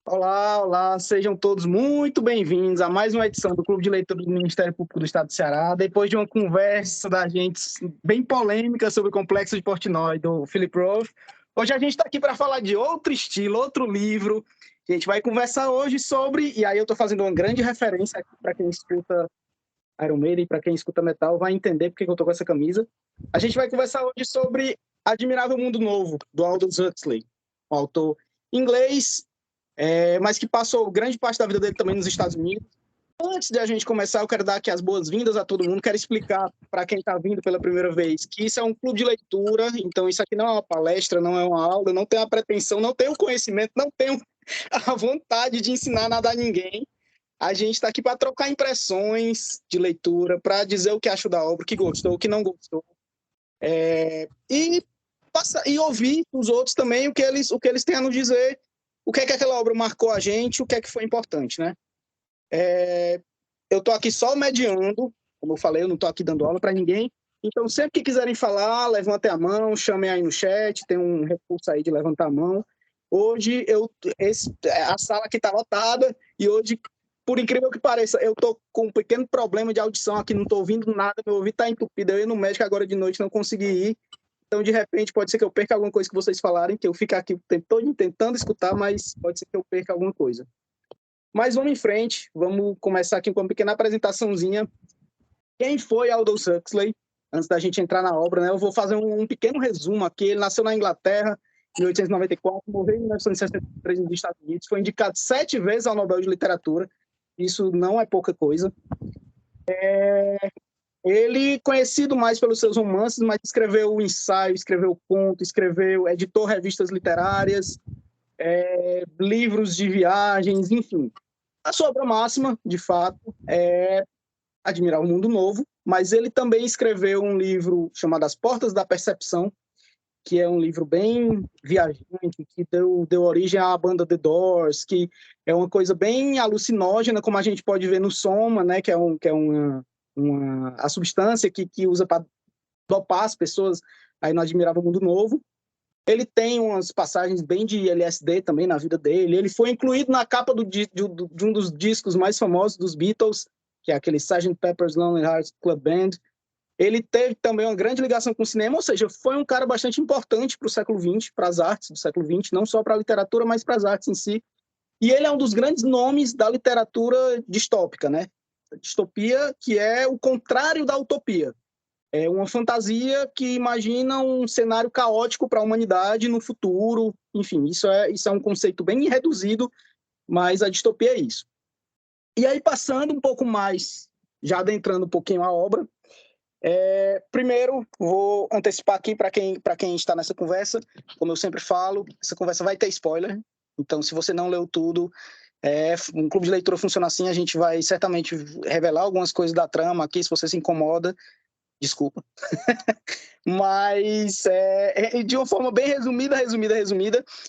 Olá, olá, sejam todos muito bem-vindos a mais uma edição do Clube de Leitura do Ministério Público do Estado do Ceará. Depois de uma conversa da gente bem polêmica sobre o Complexo de Portnoy, do Philip Roth, hoje a gente está aqui para falar de outro estilo, outro livro. A gente vai conversar hoje sobre, e aí eu estou fazendo uma grande referência aqui para quem escuta Iron Maiden e para quem escuta metal vai entender porque que eu estou com essa camisa. A gente vai conversar hoje sobre Admirável Mundo Novo, do Aldous Huxley, um autor inglês, mas que passou grande parte da vida dele também nos Estados Unidos. Antes de a gente começar, eu quero dar aqui as boas-vindas a todo mundo. Quero explicar para quem está vindo pela primeira vez que isso é um clube de leitura, então isso aqui não é uma palestra, não é uma aula, não tenho a pretensão, não tenho o conhecimento, não tenho a vontade de ensinar nada a ninguém. A gente está aqui para trocar impressões de leitura, para dizer o que achou da obra, o que gostou, o que não gostou. E ouvir os outros também o que eles têm a nos dizer, o que é que aquela obra marcou a gente, o que é que foi importante, né? Eu estou aqui só mediando, como eu falei, eu não estou aqui dando aula para ninguém. Então, sempre que quiserem falar, levantem a mão, chamem aí no chat, tem um recurso aí de levantar a mão. Hoje, a sala aqui está lotada e hoje, por incrível que pareça, eu estou com um pequeno problema de audição aqui, não estou ouvindo nada, meu ouvido está entupido. Eu ia no médico agora de noite, não consegui ir. Então, de repente, pode ser que eu perca alguma coisa que vocês falarem, que eu fique aqui o tempo todo tentando escutar, mas pode ser que eu perca alguma coisa. Mas vamos em frente, vamos começar aqui com uma pequena apresentaçãozinha. Quem foi Aldous Huxley? Antes da gente entrar na obra, né? Eu vou fazer um pequeno resumo aqui. Ele nasceu na Inglaterra em 1894, morreu em 1963 nos Estados Unidos, foi indicado 7 vezes ao Nobel de Literatura. Isso não é pouca coisa. Ele conhecido mais pelos seus romances, mas escreveu ensaio, escreveu conto, editou revistas literárias, livros de viagens, enfim. A sua obra máxima, de fato, é Admirar o Mundo Novo, mas ele também escreveu um livro chamado As Portas da Percepção, que é um livro bem viajante, que deu origem à banda The Doors, que é uma coisa bem alucinógena, como a gente pode ver no Soma, né, que é a substância que usa para dopar as pessoas aí no Admirável Mundo Novo. Ele tem umas passagens bem de LSD também na vida dele. Ele foi incluído na capa de um dos discos mais famosos dos Beatles, que é aquele Sgt. Pepper's Lonely Hearts Club Band. Ele teve também uma grande ligação com o cinema, ou seja, foi um cara bastante importante para o século XX, para as artes do século XX, não só para a literatura, mas para as artes em si. E ele é um dos grandes nomes da literatura distópica, né? Distopia, que é o contrário da utopia. É uma fantasia que imagina um cenário caótico para a humanidade no futuro. Enfim, isso é um conceito bem reduzido, mas a distopia é isso. E aí, passando um pouco mais, já adentrando um pouquinho a obra, primeiro, vou antecipar aqui para quem está nessa conversa, como eu sempre falo, essa conversa vai ter spoiler, então se você não leu tudo, um clube de leitura funciona assim, a gente vai certamente revelar algumas coisas da trama aqui, se você se incomoda, desculpa. Mas, de uma forma bem resumida,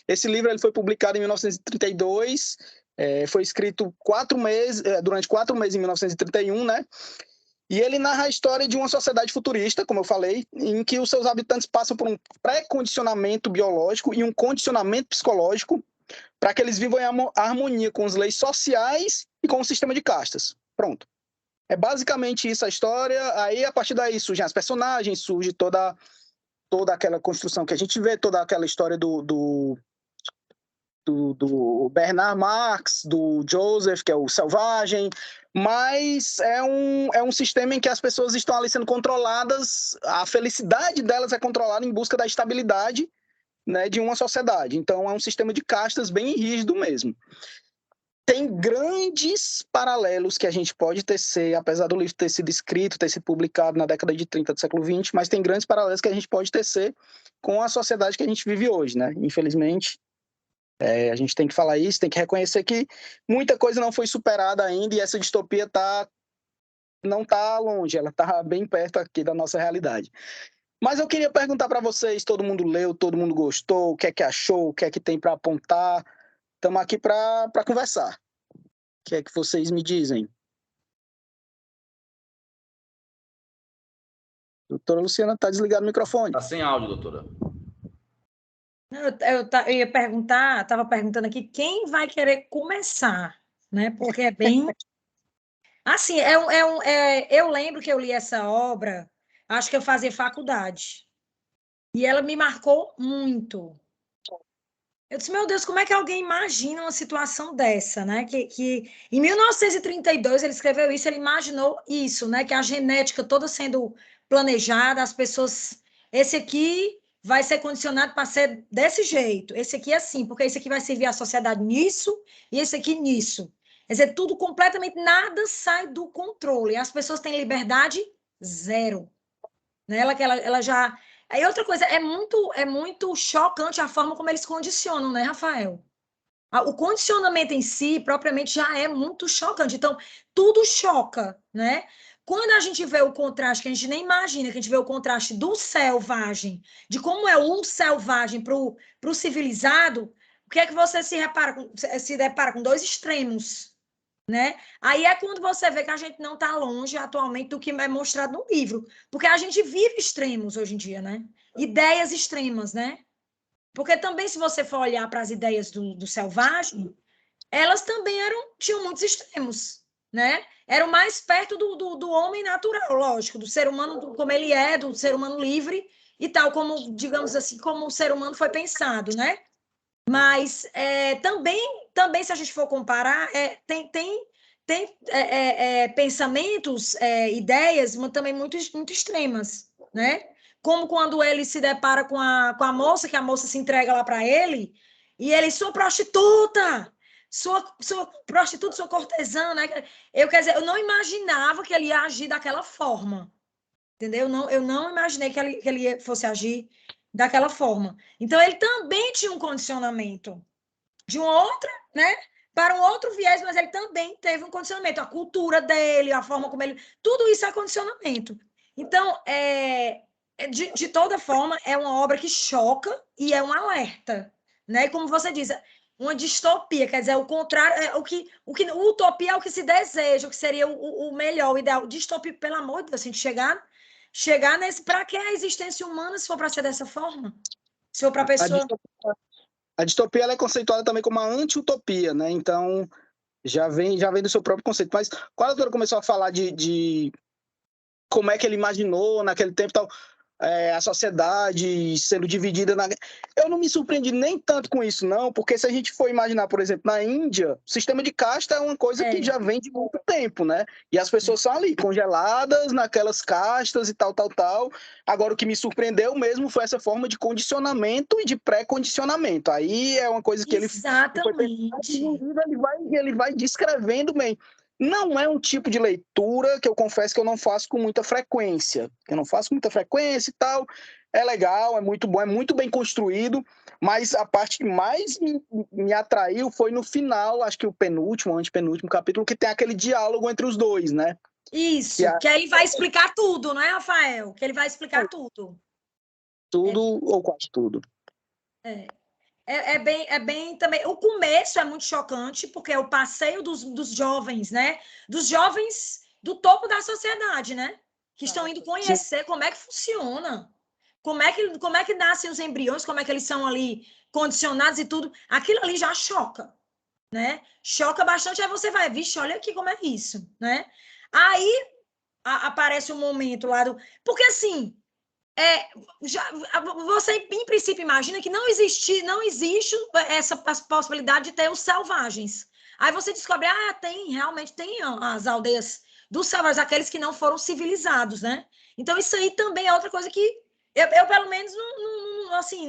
esse livro ele foi publicado em 1932, foi escrito durante 4 meses em 1931, né? E ele narra a história de uma sociedade futurista, como eu falei, em que os seus habitantes passam por um pré-condicionamento biológico e um condicionamento psicológico para que eles vivam em harmonia com as leis sociais e com o sistema de castas. Pronto. É basicamente isso a história. Aí, a partir daí, surgem as personagens, surge toda aquela construção que a gente vê, toda aquela história do Bernard Marx, do Joseph, que é o selvagem, mas é um sistema em que as pessoas estão ali sendo controladas, a felicidade delas é controlada em busca da estabilidade, né, de uma sociedade. Então é um sistema de castas bem rígido mesmo. Tem grandes paralelos que a gente pode tecer, apesar do livro ter sido escrito, ter sido publicado na década de 30 do século XX, mas tem grandes paralelos que a gente pode tecer com a sociedade que a gente vive hoje, né? Infelizmente, a gente tem que falar isso, tem que reconhecer que muita coisa não foi superada ainda e essa distopia não está longe, ela está bem perto aqui da nossa realidade. Mas eu queria perguntar para vocês, todo mundo leu, todo mundo gostou, o que é que achou, o que é que tem para apontar? Estamos aqui para conversar. O que é que vocês me dizem? Doutora Luciana, está desligado o microfone. Está sem áudio, doutora. Eu ia perguntar, estava perguntando aqui, quem vai querer começar, né? Porque é bem... Assim, eu lembro que eu li essa obra, acho que eu fazia faculdade, e ela me marcou muito. Eu disse, meu Deus, como é que alguém imagina uma situação dessa, né? Que em 1932 ele escreveu isso, ele imaginou isso, né? Que a genética toda sendo planejada, as pessoas, esse aqui vai ser condicionado para ser desse jeito, esse aqui é assim, porque esse aqui vai servir à sociedade nisso e esse aqui nisso. Quer dizer, tudo completamente, nada sai do controle. As pessoas têm liberdade zero, né? Ela já. Aí outra coisa, é muito chocante a forma como eles condicionam, né, Rafael? O condicionamento em si, propriamente, já é muito chocante. Então, tudo choca, né? Quando a gente vê o contraste, que a gente nem imagina, que a gente vê o contraste do selvagem, de como é um selvagem para o civilizado, o que é que você se depara com dois extremos, né? Aí é quando você vê que a gente não está longe atualmente do que é mostrado no livro, porque a gente vive extremos hoje em dia, né? Ideias extremas, né? Porque também, se você for olhar para as ideias do selvagem, elas também tinham muitos extremos, né? Eram mais perto do homem natural, lógico, do ser humano como ele é, do ser humano livre e tal, como, digamos assim, como o ser humano foi pensado, né? Mas também, se a gente for comparar, tem pensamentos, ideias também muito extremas, né? Como quando ele se depara com a moça, que a moça se entrega lá para ele, e ele, sou prostituta, sou prostituta, sou cortesã, né? Quer dizer, eu não imaginava que ele ia agir daquela forma, entendeu? Eu não imaginei que ele fosse agir daquela forma. Então, ele também tinha um condicionamento de uma outra, né? Para um outro viés, mas ele também teve um condicionamento. A cultura dele, a forma como ele... Tudo isso é condicionamento. Então, de toda forma, é uma obra que choca e é um alerta, né? E como você diz, uma distopia, quer dizer, o contrário, utopia é o que se deseja, o que seria o melhor, o ideal. Distopia, pelo amor de Deus, a gente chegar nesse... Para que a existência humana se for para ser dessa forma? Se for para a A pessoa... distopia, a distopia ela é conceituada também como uma anti-utopia, né? Então, já vem do seu próprio conceito. Mas quando a autora começou a falar de como é que ele imaginou naquele tempo e tal, a sociedade sendo dividida Eu não me surpreendi nem tanto com isso, não, porque se a gente for imaginar, por exemplo, na Índia, o sistema de casta é uma coisa que já vem de muito tempo, né? E as pessoas são ali, congeladas naquelas castas e tal, tal, tal. Agora, o que me surpreendeu mesmo foi essa forma de condicionamento e de pré-condicionamento. Aí é uma coisa que ele foi Exatamente. ele vai descrevendo bem. Não é um tipo de leitura que eu confesso que eu não faço com muita frequência. Eu não faço com muita frequência e tal. É legal, é muito bom, é muito bem construído, mas a parte que mais me atraiu foi no final, acho que o penúltimo, antepenúltimo capítulo, que tem aquele diálogo entre os dois, né? Isso, que aí vai explicar tudo, não é, Rafael? Que ele vai explicar tudo. Tudo ou quase tudo. É bem também. O começo é muito chocante, porque é o passeio dos jovens, né? Dos jovens do topo da sociedade, né? Que estão indo conhecer como é que funciona, como é que nascem os embriões, como é que eles são ali condicionados e tudo. Aquilo ali já choca, né? Choca bastante, aí você vai, vixe, olha aqui como é isso, né? Aí aparece um momento lá do. Porque assim. Você, em princípio, imagina que não existe essa possibilidade de ter os selvagens. Aí você descobre, realmente tem as aldeias dos selvagens, aqueles que não foram civilizados, né? Então, isso aí também é outra coisa que eu pelo menos, assim,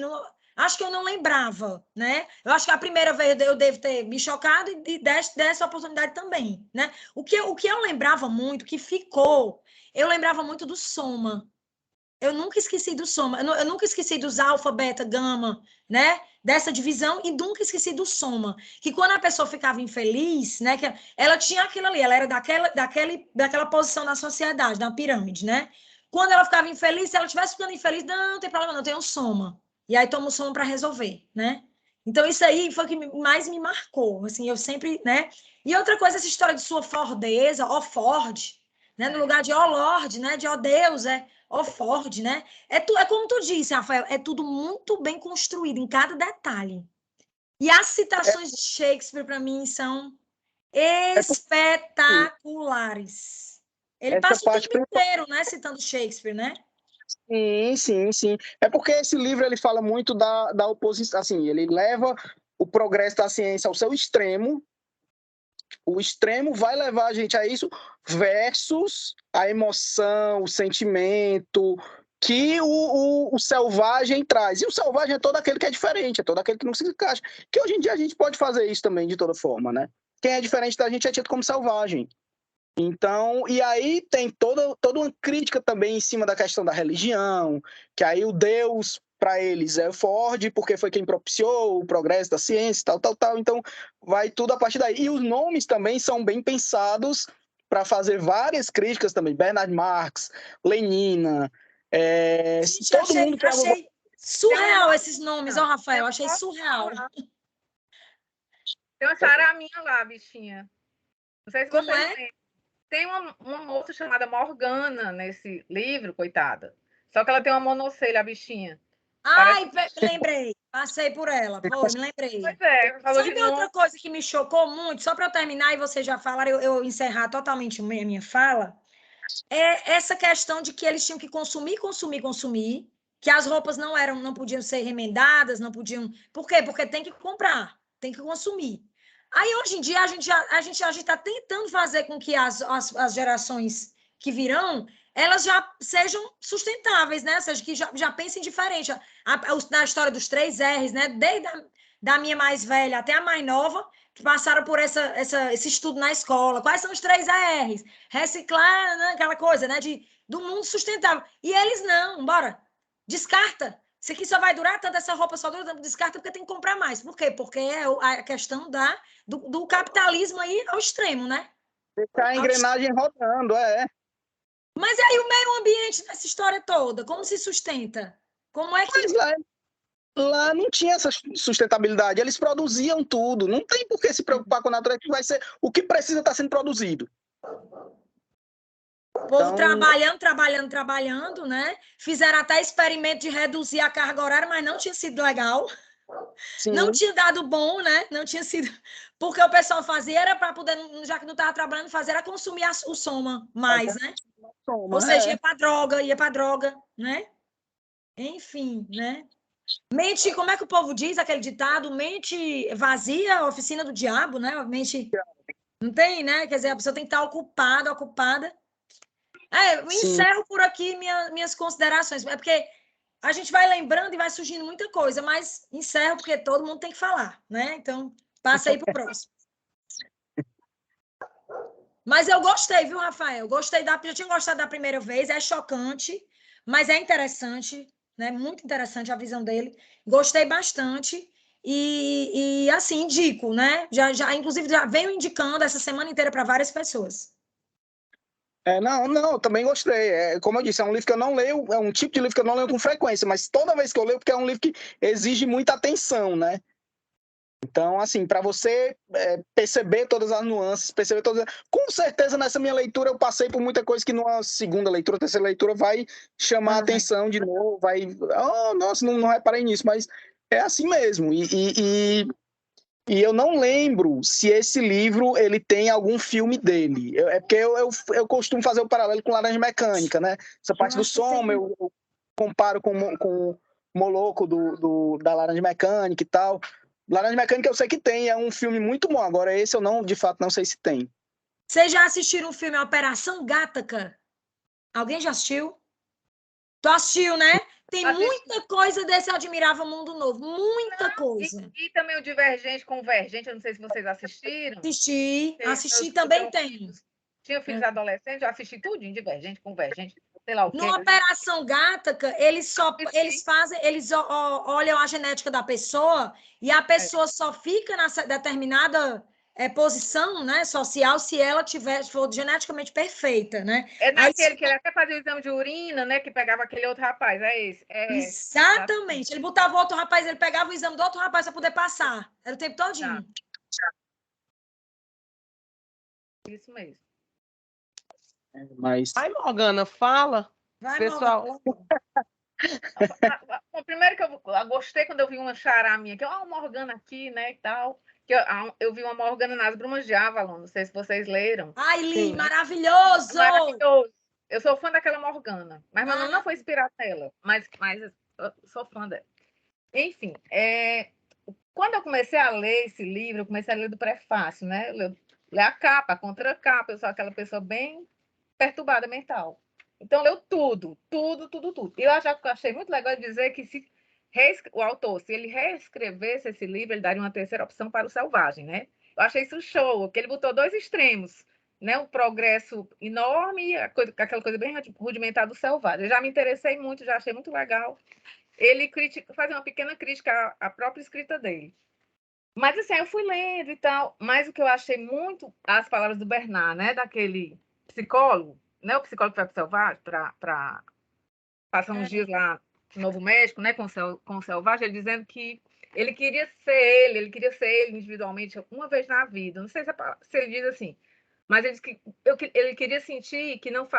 acho que eu não lembrava, né? Eu acho que a primeira vez eu devo ter me chocado e dessa oportunidade também, né? O que eu lembrava muito, que ficou, eu lembrava muito do Soma. Eu nunca esqueci do soma, eu nunca esqueci dos alfa, beta, gama, né? Dessa divisão, e nunca esqueci do soma. Que quando a pessoa ficava infeliz, né? Que ela tinha aquilo ali, ela era daquela posição na sociedade, na pirâmide, né? Quando ela ficava infeliz, se ela estivesse ficando infeliz, não tem problema, não, tem um soma. E aí toma o soma para resolver, né? Então, isso aí foi o que mais me marcou. Assim, eu sempre, né? E outra coisa, essa história de sua fordeza, ó Ford, né? No lugar de ó Lorde, né? De ó Deus, Ford, né? É como tu disse, Rafael, é tudo muito bem construído em cada detalhe. E as citações de Shakespeare, para mim, são espetaculares. Ele essa passa o parte tempo inteiro, né, citando Shakespeare, né? Sim, sim, sim. É porque esse livro ele fala muito da oposição, assim, ele leva o progresso da ciência ao seu extremo, o extremo vai levar a gente a isso, versus a emoção, o sentimento que o selvagem traz. E o selvagem é todo aquele que é diferente, é todo aquele que não se encaixa. Que hoje em dia a gente pode fazer isso também, de toda forma, né? Quem é diferente da gente é tido como selvagem. Então, e aí tem toda uma crítica também em cima da questão da religião, que aí o Deus, para eles, é Ford, porque foi quem propiciou o progresso da ciência, tal, tal, tal. Então, vai tudo a partir daí. E os nomes também são bem pensados para fazer várias críticas também. Bernard Marx, Lenina, Gente, todo mundo que achei surreal esses nomes, ó, Rafael, achei surreal. Tem uma charaminha lá, bichinha. Não sei se Como vocês é? lembram. Tem uma moça chamada Morgana nesse livro, coitada. Só que ela tem uma monocelha, a bichinha. Ai, lembrei. Passei por ela. Foi, me lembrei. Pois é, falou de Sabe novo. outra coisa que me chocou muito? Só para eu terminar e você já falar, eu encerrar totalmente a minha fala. É essa questão de que eles tinham que consumir, que as roupas não podiam ser remendadas, não podiam. Por quê? Porque tem que comprar, tem que consumir. Aí, hoje em dia, a gente está tentando fazer com que as gerações que virão, elas já sejam sustentáveis, né? Ou seja, que já pensem diferente. Na história dos 3 R's, né? Desde da minha mais velha até a mais nova, que passaram por esse estudo na escola. Quais são os 3 R's? Reciclar, né? Aquela coisa, né? Do mundo sustentável. E eles não, bora. Descarta. Isso aqui só vai durar tanto, essa roupa só dura tanto, descarta porque tem que comprar mais. Por quê? Porque é a questão do capitalismo aí ao extremo, né? deixar a engrenagem rodando, Mas aí o meio ambiente nessa história toda, como se sustenta? Como é que. Mas lá não tinha essa sustentabilidade, eles produziam tudo, não tem por que se preocupar com a natureza, que vai ser o que precisa estar sendo produzido. O povo trabalhando, né? Fizeram até experimento de reduzir a carga horária, mas não tinha sido legal. Sim. Não tinha dado bom, né? Não tinha sido. Porque o pessoal fazia era para poder, já que não estava trabalhando, fazer era consumir o soma mais, né? Ou seja, ia para droga, né? Enfim, né? Mente, como é que o povo diz aquele ditado? Mente vazia, oficina do diabo, né? Mente. Não tem, né? Quer dizer, a pessoa tem que estar ocupada. Eu encerro por aqui minhas considerações. É porque a gente vai lembrando e vai surgindo muita coisa, mas encerro porque todo mundo tem que falar, né? Então, passa aí para o próximo. Mas eu gostei, viu, Rafael? Já tinha gostado da primeira vez, é chocante, mas é interessante, né? Muito interessante a visão dele. Gostei bastante. E assim, indico, né? Inclusive, já venho indicando essa semana inteira para várias pessoas. Não, também gostei. Como eu disse, é um livro que eu não leio, é um tipo de livro que eu não leio com frequência, mas toda vez que eu leio, porque é um livro que exige muita atenção, né? Então, assim, para você perceber todas as nuances, com certeza nessa minha leitura eu passei por muita coisa que numa segunda leitura, terceira leitura vai chamar a atenção de novo, nossa, não reparei nisso, mas é assim mesmo. E eu não lembro se esse livro ele tem algum filme dele. É porque eu costumo fazer o paralelo com Laranja Mecânica, né? Essa parte do som eu comparo com o Moloco da Laranja Mecânica e tal. Laranja Mecânica eu sei que tem, é um filme muito bom. Agora esse eu não, de fato, não sei se tem. Vocês já assistiram o filme Operação Gattaca? Alguém já assistiu? Tu assistiu, né? Tem muita coisa desse Admirável Mundo Novo. Muita coisa. E também o Divergente, Convergente, eu não sei se vocês assistiram. Assisti também tem. Tinha filhos adolescentes, eu assisti tudinho, Divergente, Convergente, sei lá o quê. No Operação Gattaca, eles olham a genética da pessoa e a pessoa só fica nessa determinada posição, né, social se ela for geneticamente perfeita, né? É naquele que ele até fazia o exame de urina, né, que pegava aquele outro rapaz, é esse. Exatamente. Ele botava o outro rapaz, ele pegava o exame do outro rapaz para poder passar. Era o tempo todinho. Isso mesmo. Mas... Aí, Morgana, fala Vai, Pessoal, O primeiro que eu gostei quando eu vi uma xará minha, que uma Morgana aqui, né, e tal, que eu vi uma Morgana nas Brumas de Avalon, não sei se vocês leram. Ai, Li, Sim. maravilhoso! Maravilhoso. Eu sou fã daquela Morgana, mas meu nome não Ah. foi inspirado nela, mas eu sou fã dela. Enfim, quando eu comecei a ler esse livro, eu comecei a ler do prefácio, né? Ler a capa, a contracapa, eu sou aquela pessoa bem perturbada mental. Então, leu tudo, tudo, tudo, tudo. E eu achei muito legal dizer que se o autor, se ele reescrevesse esse livro, ele daria uma terceira opção para o Selvagem, né? Eu achei isso show, que ele botou dois extremos, né? O progresso enorme e aquela coisa bem rudimentar do Selvagem. Eu já me interessei muito, já achei muito legal. Ele fazia uma pequena crítica à própria escrita dele. Mas, assim, eu fui lendo e tal. Mas o que eu achei muito, as palavras do Bernard, né? Daquele psicólogo, né? O psicólogo que vai para o Selvagem para passar uns dias lá no Novo México, né? Com o Selvagem, ele dizendo que ele queria ser ele individualmente uma vez na vida. Não sei se ele diz assim, mas ele diz que ele queria sentir que não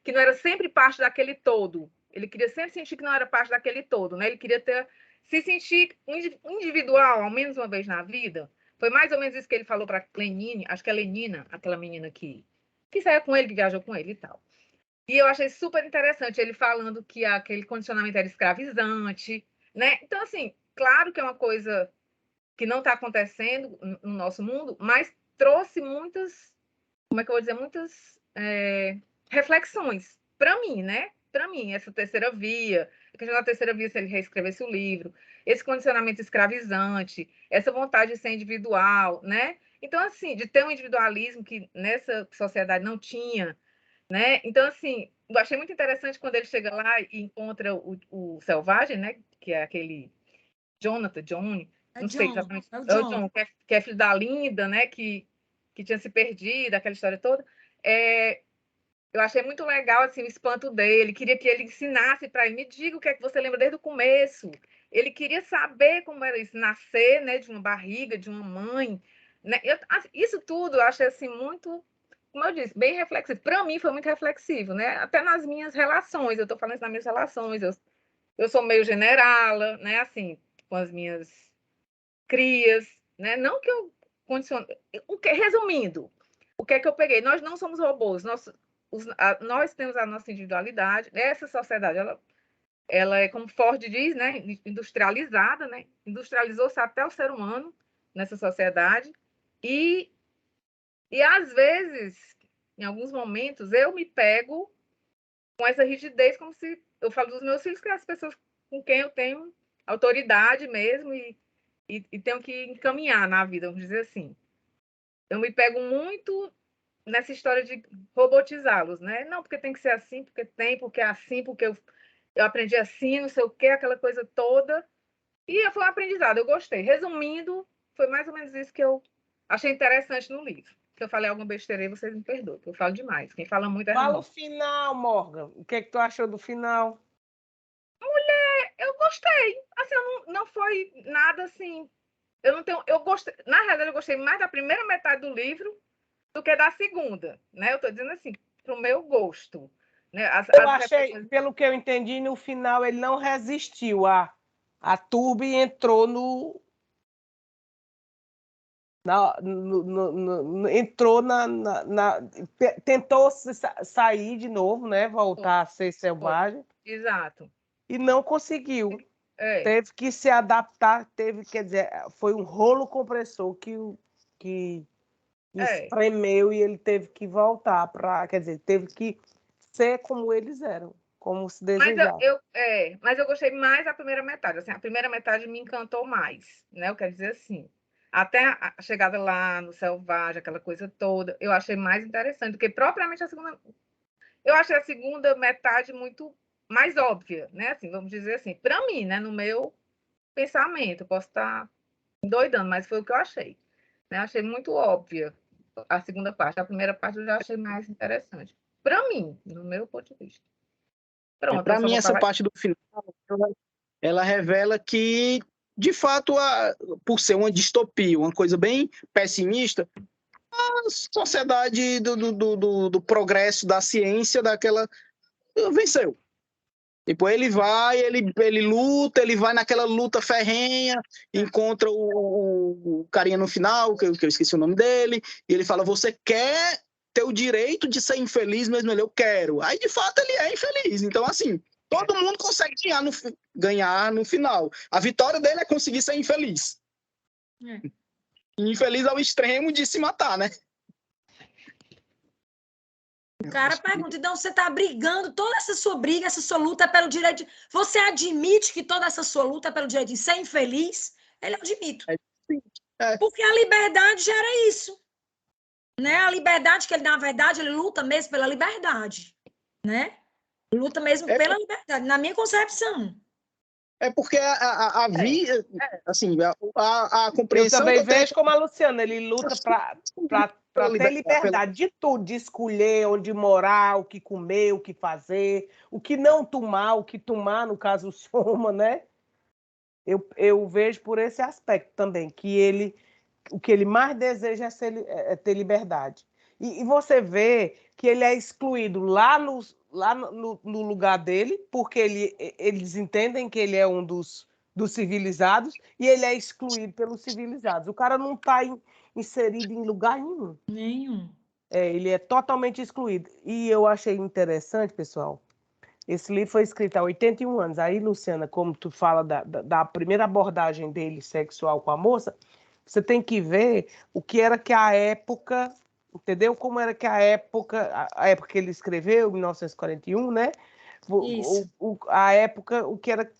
era sempre parte daquele todo. Ele queria sempre sentir que não era parte daquele todo, né? Ele queria se sentir individual, ao menos uma vez na vida. Foi mais ou menos isso que ele falou para Lenine, acho que é Lenina, aquela menina que saiu com ele, que viajou com ele e tal. E eu achei super interessante ele falando que aquele condicionamento era escravizante, né? Então, assim, claro que é uma coisa que não está acontecendo no nosso mundo, mas trouxe muitas, como é que eu vou dizer, muitas reflexões para mim, né? Para mim, essa terceira via, a questão da terceira via, se ele reescrevesse o livro, esse condicionamento escravizante, essa vontade de ser individual, né? Então, assim, de ter um individualismo que nessa sociedade não tinha, né? Então, assim, eu achei muito interessante quando ele chega lá e encontra o Selvagem, né? Que é aquele Johnny, não sei exatamente. É o É o John. John, que é filho da Linda, né? Que tinha se perdido, aquela história toda. Eu achei muito legal assim, o espanto dele, queria que ele ensinasse para ele, me diga o que é que você lembra desde o começo. Ele queria saber como era isso, nascer, né, de uma barriga, de uma mãe. Né? Isso tudo eu achei assim, muito, como eu disse, bem reflexivo. Para mim foi muito reflexivo, né? Até nas minhas relações, eu estou falando isso nas minhas relações, eu sou meio generala, né? Assim, com as minhas crias, né? Não que eu condicione. Resumindo, o que é que eu peguei? Nós não somos robôs, nós temos a nossa individualidade. Essa sociedade, ela é, como Ford diz, né? Industrializada, né? Industrializou-se até o ser humano nessa sociedade. E às vezes, em alguns momentos, eu me pego com essa rigidez, como se eu falo dos meus filhos, que são as pessoas com quem eu tenho autoridade mesmo e tenho que encaminhar na vida, vamos dizer assim. Eu me pego muito nessa história de robotizá-los, né? Não, porque tem que ser assim, porque é assim, porque eu aprendi assim, não sei o quê, aquela coisa toda. E foi um aprendizado, eu gostei. Resumindo, foi mais ou menos isso que eu achei interessante no livro. Se eu falei alguma besteira aí, vocês me perdoem, porque eu falo demais. Quem fala muito é fala o final, Morgan. O que é que tu achou do final? Eu gostei. Assim, não foi nada assim. Eu não tenho. Eu gostei. Na realidade, eu gostei mais da primeira metade do livro do que da segunda. Né? Eu estou dizendo assim, para o meu gosto. Né? Eu achei, pelo que eu entendi, no final ele não resistiu a turba e entrou entrou tentou sair de novo, né? Voltar a ser selvagem. Exato. E não conseguiu. Teve que se adaptar, quer dizer, foi um rolo compressor que espremeu e ele teve que voltar quer dizer, teve que ser como eles eram, como se desejavam. Mas eu gostei mais da primeira metade. Assim, a primeira metade me encantou mais, né? Eu quero dizer assim. Até a chegada lá no Selvagem, aquela coisa toda, eu achei mais interessante do que propriamente a segunda. Eu achei a segunda metade muito mais óbvia, né? Assim, vamos dizer assim, para mim, né? No meu pensamento, posso estar doidando, mas foi o que eu achei. Né? Achei muito óbvia a segunda parte. A primeira parte eu já achei mais interessante. Para mim, no meu ponto de vista. Pronto. Para mim, essa parte do final, ela revela que, de fato, por ser uma distopia, uma coisa bem pessimista, a sociedade do progresso da ciência venceu. Tipo, ele vai, ele luta, ele vai naquela luta ferrenha, encontra o carinha no final, que eu esqueci o nome dele, e ele fala, você quer ter o direito de ser infeliz mesmo? Eu quero. Aí, de fato, ele é infeliz. Então, assim, todo mundo consegue ganhar no final. A vitória dele é conseguir ser infeliz. Infeliz ao extremo de se matar, né? O cara pergunta, então você está brigando, toda essa sua briga, essa sua luta é pelo direito de... Você admite que toda essa sua luta é pelo direito de ser infeliz? Ele admite. Porque a liberdade gera isso. Né? A liberdade que ele, na verdade, ele luta mesmo pela liberdade. Né? Luta mesmo pela liberdade, na minha concepção. É porque a vida, assim, a compreensão... Eu também vejo como a Luciana, ele luta para ter liberdade de tudo, de escolher onde morar, o que comer, o que fazer, o que não tomar, o que tomar, no caso, soma, né? Eu vejo por esse aspecto também, que o que ele mais deseja é ter liberdade. E você vê que ele é excluído lá no lugar dele, porque eles entendem que ele é um dos civilizados, e ele é excluído pelos civilizados. O cara não está inserido em lugar nenhum. Nenhum. Ele é totalmente excluído. E eu achei interessante, pessoal, esse livro foi escrito há 81 anos. Aí, Luciana, como tu fala da primeira abordagem dele sexual com a moça, você tem que ver o que era que a época, entendeu? Como era que a época que ele escreveu, 1941, né? A época,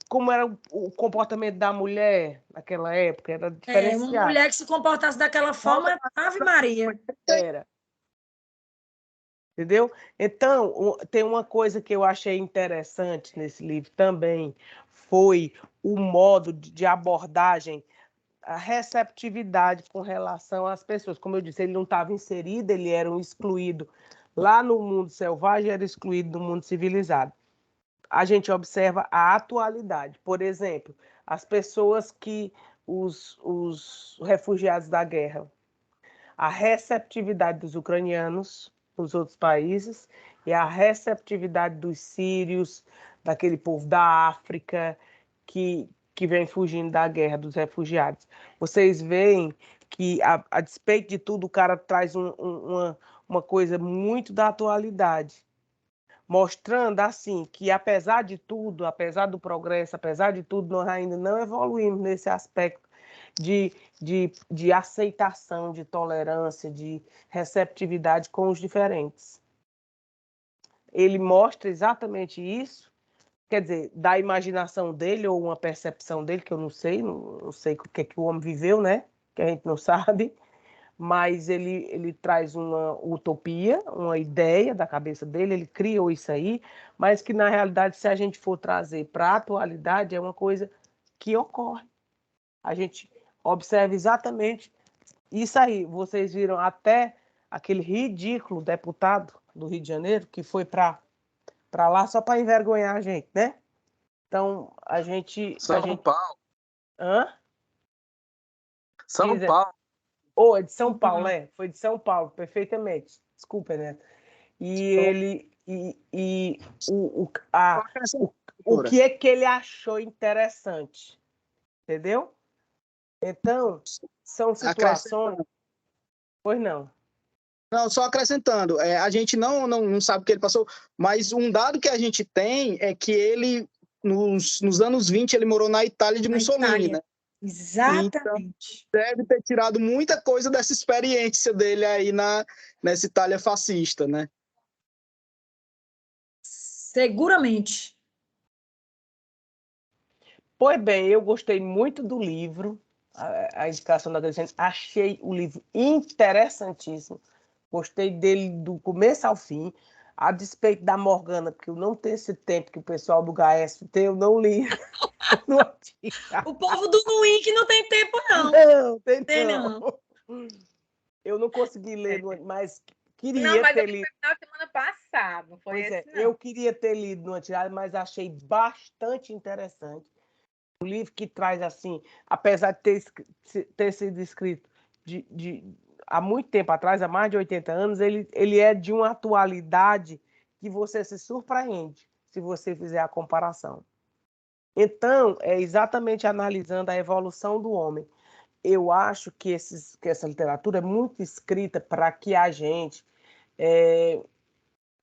como era o comportamento da mulher naquela época, era diferenciado. Uma mulher que se comportasse daquela forma, Ave Maria. Era. Entendeu? Então, tem uma coisa que eu achei interessante nesse livro também, foi o modo de abordagem, a receptividade com relação às pessoas. Como eu disse, ele não estava inserido, ele era um excluído lá no mundo selvagem, era excluído do mundo civilizado. A gente observa a atualidade. Por exemplo, as pessoas os refugiados da guerra, a receptividade dos ucranianos nos outros países e a receptividade dos sírios, daquele povo da África que vem fugindo da guerra, dos refugiados. Vocês veem que, a despeito de tudo, o cara traz uma coisa muito da atualidade, mostrando assim que, apesar de tudo, apesar do progresso, apesar de tudo, nós ainda não evoluímos nesse aspecto de aceitação, de tolerância, de receptividade com os diferentes. Ele mostra exatamente isso, quer dizer, da imaginação dele ou uma percepção dele, que eu não sei o que o homem viveu, né? Que a gente não sabe, mas ele traz uma utopia, uma ideia da cabeça dele, ele criou isso aí, mas que, na realidade, se a gente for trazer para a atualidade, é uma coisa que ocorre. A gente observa exatamente isso aí. Vocês viram até aquele ridículo deputado do Rio de Janeiro que foi para lá só para envergonhar a gente, né? Então, a gente... São Paulo. Hã? São Paulo. É de São Paulo, foi de São Paulo, perfeitamente. Desculpa, né? E ele... o que é que ele achou interessante? Entendeu? Então, são situações... Pois não. Não, só acrescentando, a gente não sabe o que ele passou, mas um dado que a gente tem é que ele, nos anos 20, ele morou na Itália de Mussolini, né? Exatamente. Então, deve ter tirado muita coisa dessa experiência dele aí nessa Itália fascista, né? Seguramente. Pois bem, eu gostei muito do livro, a indicação da Graciane, achei o livro interessantíssimo, gostei dele do começo ao fim, a despeito da Morgana, porque eu não tenho esse tempo que o pessoal do GAES tem, eu não li. O povo do Nuink não tem tempo, não. Não, tem não. Eu não consegui ler, mas queria ter lido. Na semana passada, não foi esse, não. Eu queria ter lido no Tirada, mas achei bastante interessante. Um livro que traz, assim, apesar de ter sido escrito há muito tempo atrás, há mais de 80 anos, ele é de uma atualidade que você se surpreende. se você fizer a comparação. Então, é exatamente analisando a evolução do homem. Eu acho que essa literatura é muito escrita para que a gente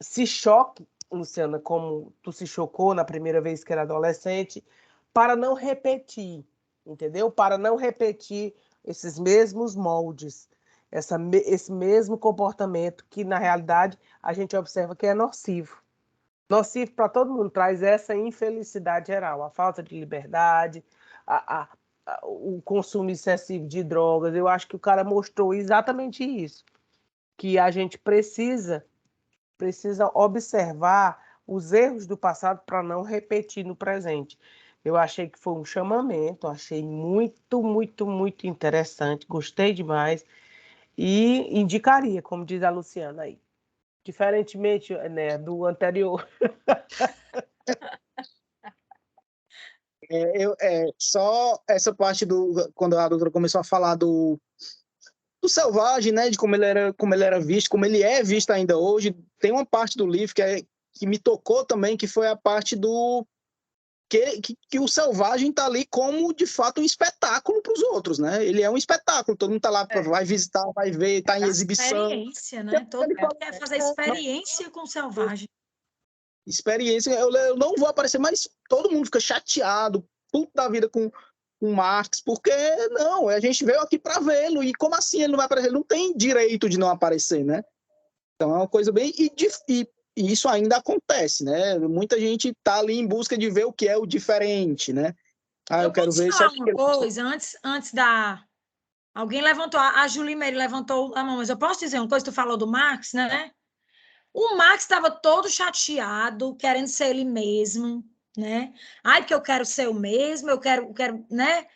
se choque, Luciana, como tu se chocou na primeira vez que era adolescente, para não repetir, entendeu? Para não repetir esses mesmos moldes, esse mesmo comportamento que, na realidade, a gente observa que é nocivo. Nocivo para todo mundo, traz essa infelicidade geral, a falta de liberdade, o consumo excessivo de drogas. Eu acho que o cara mostrou exatamente isso, que a gente precisa observar os erros do passado para não repetir no presente. Eu achei que foi um chamamento, achei muito, muito, muito interessante, gostei demais e indicaria, como diz a Luciana aí. Diferentemente, né, do anterior. Só essa parte quando a doutora começou a falar do selvagem, né, de como ele era visto, como ele é visto ainda hoje, tem uma parte do livro que me tocou também, que foi a parte do que o selvagem está ali como, de fato, um espetáculo para os outros, né? Ele é um espetáculo, todo mundo está lá, vai visitar, vai ver, está em exibição. Experiência, né? Todo mundo quer fazer experiência com o selvagem. Experiência, eu não vou aparecer, mas todo mundo fica chateado, puto da vida com Marx, porque não, a gente veio aqui para vê-lo, e como assim ele não vai aparecer? Ele não tem direito de não aparecer, né? Então é uma coisa bem... E isso ainda acontece, né? Muita gente está ali em busca de ver o que é o diferente, né? Eu quero ver... falar uma coisa, antes da... Alguém levantou, a Julie Meire levantou a mão, mas eu posso dizer uma coisa, tu falou do Marx, né? O Marx estava todo chateado, querendo ser ele mesmo, né? Ai, porque eu quero ser o mesmo, eu quero, né?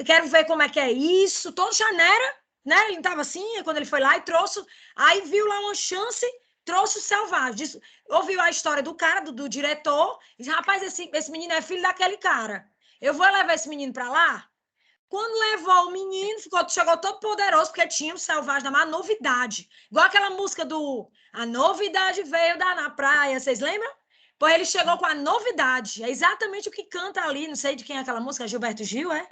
Quero ver como é que é isso, todo janeiro, né? Ele estava assim, quando ele foi lá e trouxe, aí viu lá uma chance, trouxe o selvagem. Ouviu a história do cara, do diretor, e disse, rapaz, esse menino é filho daquele cara. Eu vou levar esse menino para lá? Quando levou o menino, chegou todo poderoso, porque tinha o selvagem da mar, novidade. Igual aquela música do A Novidade Veio na Praia, vocês lembram? Pois ele chegou com a novidade. É exatamente o que canta ali, não sei de quem é aquela música, Gilberto Gil, é?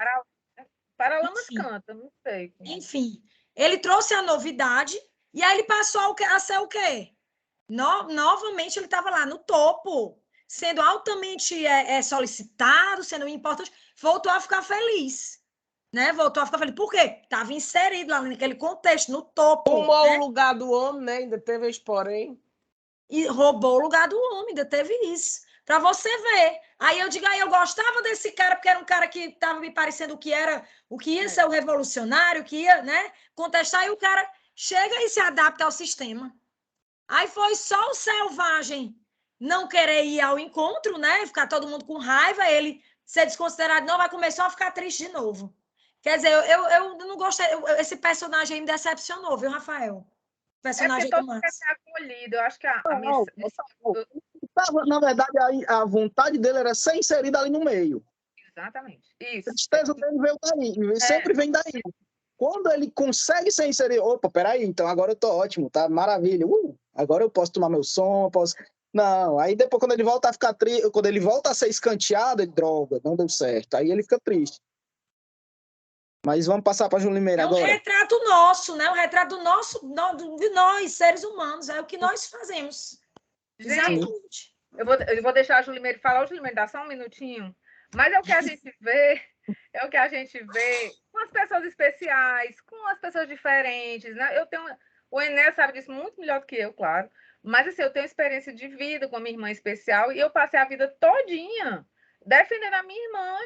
Paralamas canta, não sei. Enfim, ele trouxe a novidade e aí ele passou a ser o quê? Novamente ele estava lá no topo, sendo altamente solicitado, sendo importante, voltou a ficar feliz. Né? Voltou a ficar feliz. Por quê? Estava inserido lá naquele contexto, no topo. Tomou o lugar do homem, né? Ainda teve esse porém. E roubou o lugar do homem, ainda teve isso. Para você ver. Aí eu digo, eu gostava desse cara, porque era um cara que estava me parecendo o que ia ser o revolucionário, que ia, né, contestar, e o cara chega e se adapta ao sistema. Aí foi só o selvagem não querer ir ao encontro, né? Ficar todo mundo com raiva, ele ser desconsiderado, não, vai começar a ficar triste de novo. Quer dizer, eu não gostei, esse personagem aí me decepcionou, viu, Rafael? O personagem do Max. É acolhido, eu acho que a missão... Na verdade, a vontade dele era ser inserido ali no meio. Exatamente. Isso. A tristeza dele veio daí, sempre vem daí. Quando ele consegue ser inserido, opa, peraí, então agora eu tô ótimo, tá maravilha, agora eu posso tomar meu som, posso... Não, aí depois quando ele volta a ficar triste, quando ele volta a ser escanteado, droga, não deu certo, aí ele fica triste. Mas vamos passar para a Julie Meire agora. É um retrato nosso, né? Um retrato do nosso, de nós, seres humanos, é o que nós fazemos. Gente, exatamente. Eu vou deixar a Julie Meire falar. Julie Meire, dá só um minutinho. Mas é o que a gente vê, com as pessoas especiais, com as pessoas diferentes, né? O Enéas sabe disso muito melhor do que eu, claro. Mas assim, eu tenho experiência de vida com a minha irmã especial e eu passei a vida todinha defendendo a minha irmã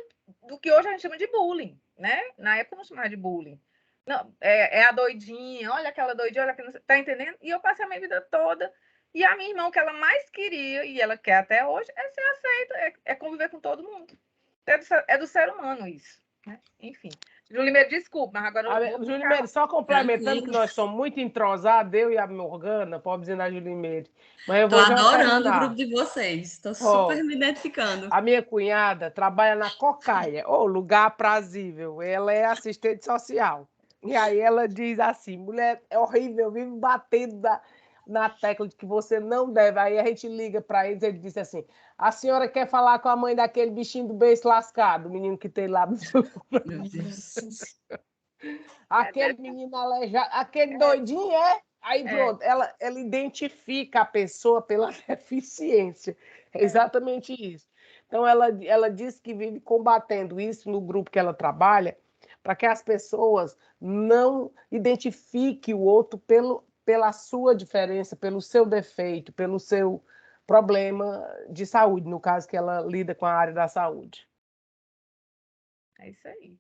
do que hoje a gente chama de bullying, né? Na época não chamava de bullying. Não, é a doidinha, olha aquela doidinha, olha aquela... Tá entendendo? E eu passei a minha vida toda. E a minha irmã, o que ela mais queria, e ela quer até hoje, é ser aceita, é conviver com todo mundo. É do ser humano isso. Né? Enfim. Julie Meire, desculpa, mas agora eu vou... Julie Meire, só complementando que nós somos muito entrosados, eu e a Morgana, pobrezinha da Julie Meire. Mas eu vou adorando o grupo de vocês, estou super me identificando. A minha cunhada trabalha na Cocaia, lugar aprazível, ela é assistente social. E aí ela diz assim, mulher, é horrível, vive batendo na tecla de que você não deve. Aí a gente liga para eles, ele disse assim, a senhora quer falar com a mãe daquele bichinho do beiço lascado, o menino que tem lá. Meu Deus. Aquele menino aleijado, aquele doidinho, é? Aí pronto, ela identifica a pessoa pela deficiência. É exatamente isso. Então, ela diz que vive combatendo isso no grupo que ela trabalha, para que as pessoas não identifiquem o outro pela sua diferença, pelo seu defeito, pelo seu problema de saúde, no caso que ela lida com a área da saúde. É isso aí.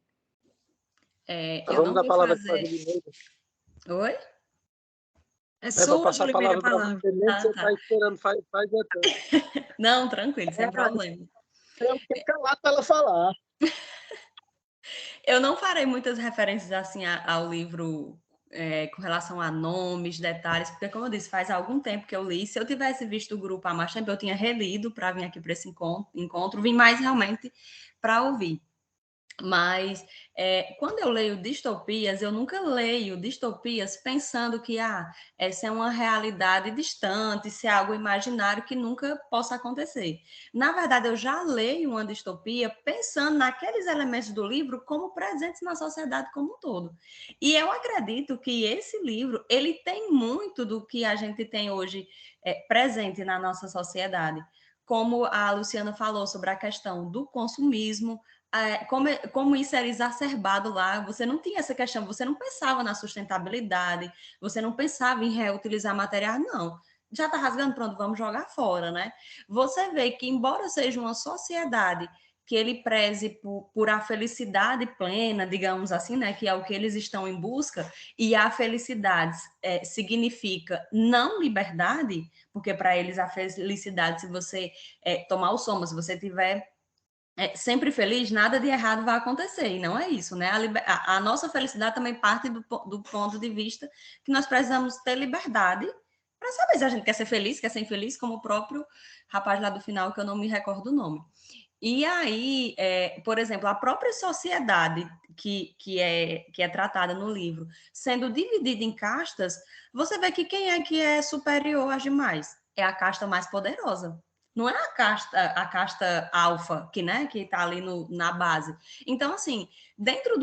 Eu não vou fazer... Oi? É sua, Julimeira, a palavra. Você está esperando, faz Não, tranquilo, sem problema. Eu fiquei calado para ela falar. Eu não farei muitas referências assim ao livro com relação a nomes, detalhes, porque, como eu disse, faz algum tempo que eu li. Se eu tivesse visto o grupo há mais tempo, eu tinha relido para vir aqui para esse encontro, vim mais realmente para ouvir. Mas quando eu leio distopias, eu nunca leio distopias pensando que essa é uma realidade distante, isso é algo imaginário que nunca possa acontecer. Na verdade, eu já leio uma distopia pensando naqueles elementos do livro como presentes na sociedade como um todo. E eu acredito que esse livro, ele tem muito do que a gente tem hoje presente na nossa sociedade. Como a Luciana falou sobre a questão do consumismo, como isso era exacerbado lá, você não tinha essa questão, você não pensava na sustentabilidade, você não pensava em reutilizar material, não. Já está rasgando, pronto, vamos jogar fora, né? Você vê que, embora seja uma sociedade que ele preze por a felicidade plena, digamos assim, né, que é o que eles estão em busca, e a felicidade significa não liberdade, porque para eles a felicidade, se você tomar o soma, se você tiver sempre feliz, nada de errado vai acontecer, e não é isso, né? A nossa felicidade também parte do ponto de vista que nós precisamos ter liberdade para saber se a gente quer ser feliz, quer ser infeliz, como o próprio rapaz lá do final, que eu não me recordo o nome. E aí, por exemplo, a própria sociedade que é tratada no livro, sendo dividida em castas, você vê que quem é superior às demais? É a casta mais poderosa. Não é a casta alfa, que está ali na base. Então, assim, dentro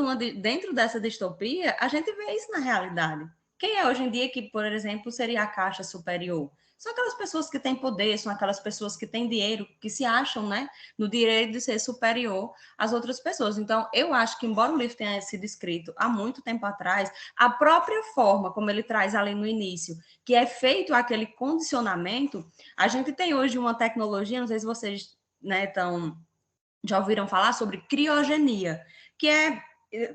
dessa distopia, a gente vê isso na realidade. Quem é hoje em dia que, por exemplo, seria a casta superior? São aquelas pessoas que têm poder, são aquelas pessoas que têm dinheiro, que se acham, né, no direito de ser superior às outras pessoas. Então, eu acho que, embora o livro tenha sido escrito há muito tempo atrás, a própria forma como ele traz ali no início, que é feito aquele condicionamento, a gente tem hoje uma tecnologia, não sei se vocês, né, já ouviram falar sobre criogenia, que é,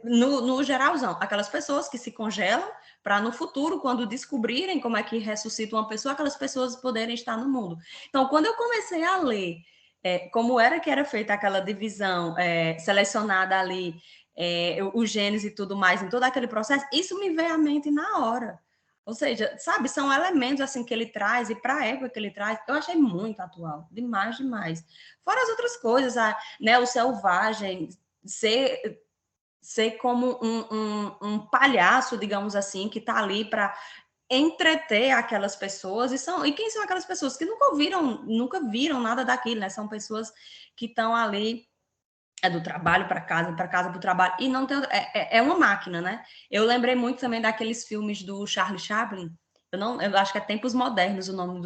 no geralzão, aquelas pessoas que se congelam para no futuro, quando descobrirem como é que ressuscita uma pessoa, aquelas pessoas poderem estar no mundo. Então, quando eu comecei a ler como era que era feita aquela divisão selecionada ali, os genes e tudo mais, em todo aquele processo, isso me veio à mente na hora. Ou seja, sabe, são elementos assim que ele traz, e para a época que ele traz, eu achei muito atual, demais, demais. Fora as outras coisas, né, o selvagem ser como um palhaço, digamos assim, que está ali para entreter aquelas pessoas, e quem são aquelas pessoas que nunca viram nada daquilo, né? São pessoas que estão ali do trabalho para casa para o trabalho, e não tem é uma máquina, né? Eu lembrei muito também daqueles filmes do Charlie Chaplin, eu acho que é Tempos Modernos o nome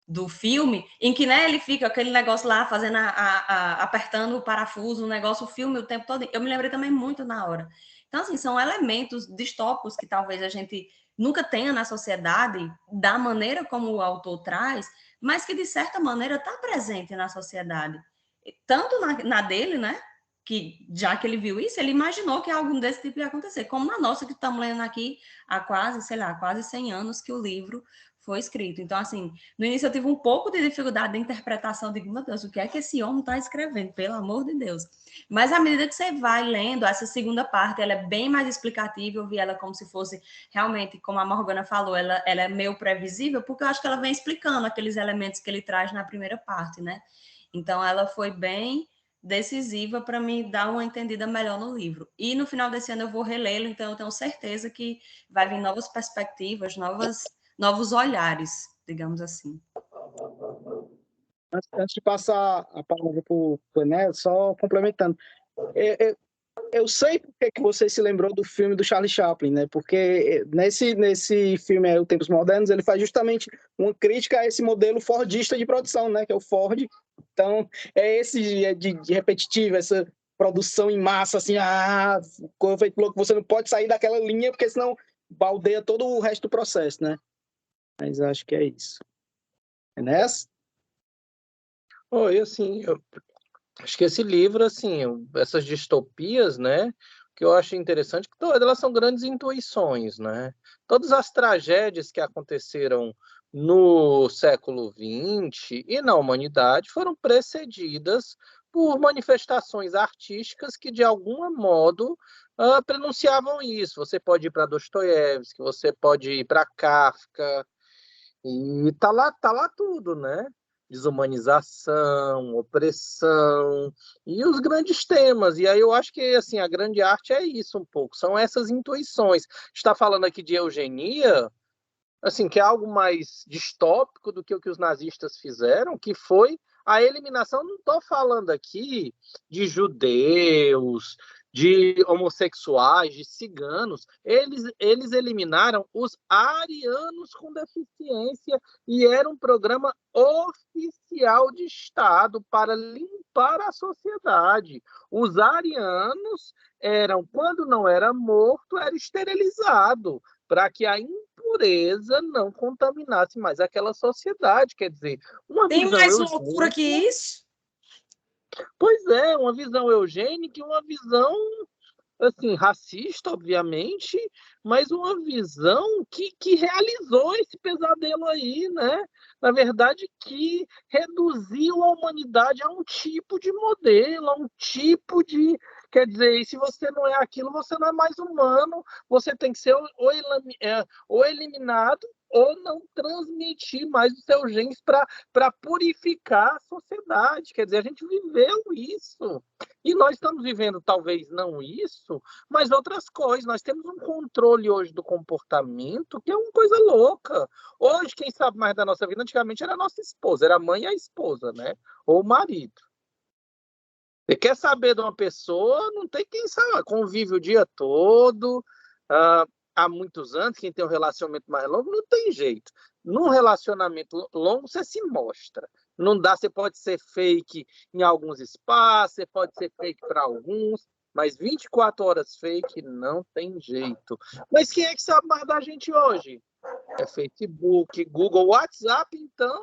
do filme, em que, né, ele fica aquele negócio lá fazendo apertando o parafuso, o negócio, o filme o tempo todo. Eu me lembrei também muito na hora. Então, assim, são elementos distópicos que talvez a gente nunca tenha na sociedade, da maneira como o autor traz, mas que, de certa maneira, está presente na sociedade. Tanto na dele, né, que já que ele viu isso, ele imaginou que algo desse tipo ia acontecer, como na nossa, que estamos lendo aqui há quase 100 anos que o livro foi escrito. Então, assim, no início eu tive um pouco de dificuldade de interpretação, digo, meu Deus, o que é que esse homem está escrevendo? Pelo amor de Deus. Mas à medida que você vai lendo, essa segunda parte, ela é bem mais explicativa, eu vi ela como se fosse, realmente, como a Morgana falou, ela é meio previsível, porque eu acho que ela vem explicando aqueles elementos que ele traz na primeira parte, né? Então, ela foi bem decisiva para me dar uma entendida melhor no livro. E no final desse ano eu vou relê-lo, então eu tenho certeza que vai vir novas perspectivas, novos olhares, digamos assim. Antes de passar a palavra para o Enéas, só complementando. Eu sei porque que você se lembrou do filme do Charlie Chaplin, né? Porque nesse filme, O Tempos Modernos, ele faz justamente uma crítica a esse modelo fordista de produção, né? Que é o Ford. Então, é esse de repetitivo, essa produção em massa, assim, coisa feito louco, você não pode sair daquela linha, porque senão baldeia todo o resto do processo, né? Mas acho que é isso. Enéas? Oi, assim, eu acho que esse livro, assim, essas distopias, né, que eu acho interessante, que todas elas são grandes intuições, né? Todas as tragédias que aconteceram no século XX e na humanidade foram precedidas por manifestações artísticas que, de algum modo, pronunciavam isso. Você pode ir para Dostoiévski, você pode ir para Kafka, e tá lá tudo, né? Desumanização, opressão e os grandes temas. E aí eu acho que assim a grande arte é isso um pouco, são essas intuições. Está falando aqui de eugenia, assim, que é algo mais distópico do que o que os nazistas fizeram, que foi a eliminação. Não estou falando aqui de judeus, de homossexuais, de ciganos. Eles eliminaram os arianos com deficiência e era um programa oficial de Estado para limpar a sociedade. Os arianos eram, quando não era morto, era esterilizado, para que a impureza não contaminasse mais aquela sociedade. Quer dizer, uma Tem visão mais eugênica, loucura que isso? pois é, uma visão eugênica e uma visão assim, racista, obviamente, mas uma visão que realizou esse pesadelo aí, né? Na verdade, que reduziu a humanidade a um tipo de modelo, a um tipo de... Quer dizer, e se você não é aquilo, você não é mais humano, você tem que ser ou eliminado ou não transmitir mais os seus genes para purificar a sociedade. Quer dizer, a gente viveu isso. E nós estamos vivendo, talvez não isso, mas outras coisas. Nós temos um controle hoje do comportamento que é uma coisa louca. Hoje, quem sabe mais da nossa vida, antigamente era a nossa esposa, era a mãe e a esposa, né? Ou o marido. Você quer saber de uma pessoa, não tem quem sabe, convive o dia todo, há muitos anos, quem tem um relacionamento mais longo, não tem jeito. Num relacionamento longo, você se mostra. Não dá, você pode ser fake em alguns espaços, você pode ser fake para alguns, mas 24 horas fake não tem jeito. Mas quem é que sabe mais da gente hoje? É Facebook, Google, WhatsApp, então.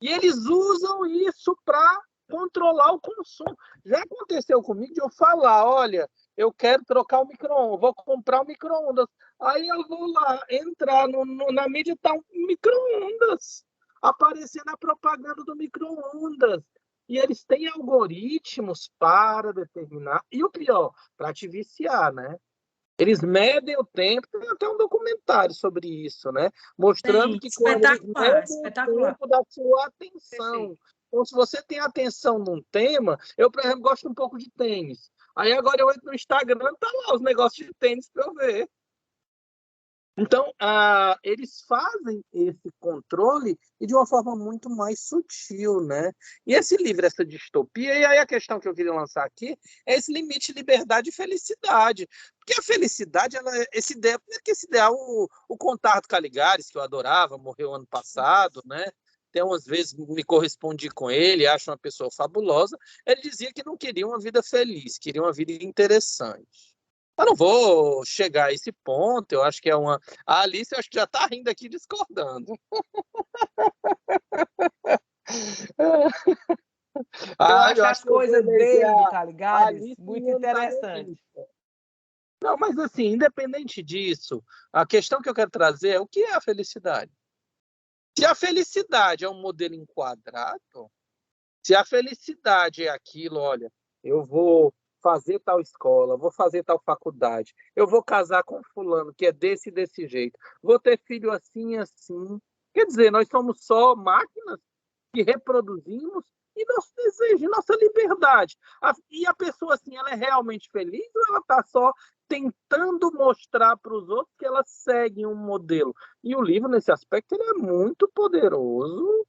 E eles usam isso para controlar o consumo. Já aconteceu comigo de eu falar, olha, eu quero trocar o micro-ondas, vou comprar um micro-ondas. Aí eu vou lá, entrar na mídia, tá um micro-ondas, aparecendo a propaganda do micro-ondas. E eles têm algoritmos para determinar, e o pior, para te viciar, né? Eles medem o tempo, tem até um documentário sobre isso, né? Mostrando que quando eles medem o tempo da sua atenção. Então, se você tem atenção num tema, eu, por exemplo, gosto um pouco de tênis. Aí agora eu entro no Instagram, tá lá os negócios de tênis para eu ver. Então, eles fazem esse controle e de uma forma muito mais sutil, né? E esse livro, essa distopia, e aí a questão que eu queria lançar aqui é esse limite de liberdade e felicidade. Porque a felicidade, esse ideal, primeiro que esse ideal, o Contardo Caligares, que eu adorava, morreu ano passado, né? Até umas vezes me correspondi com ele, acho uma pessoa fabulosa. Ele dizia que não queria uma vida feliz, queria uma vida interessante. Eu não vou chegar a esse ponto, eu acho que é uma... A Alice, eu acho que já está rindo aqui, discordando. Eu acho as coisas dele, do Caligares, muito interessantes. Não, mas assim, independente disso, a questão que eu quero trazer é o que é a felicidade? Se a felicidade é um modelo enquadrado, se a felicidade é aquilo, olha, eu vou fazer tal escola, vou fazer tal faculdade, eu vou casar com fulano, que é desse e desse jeito, vou ter filho assim e assim. Quer dizer, nós somos só máquinas? que reproduzimos e nosso desejo, nossa liberdade. E a pessoa, assim, ela é realmente feliz ou ela está só tentando mostrar para os outros que ela segue um modelo? E o livro, nesse aspecto, ele é muito poderoso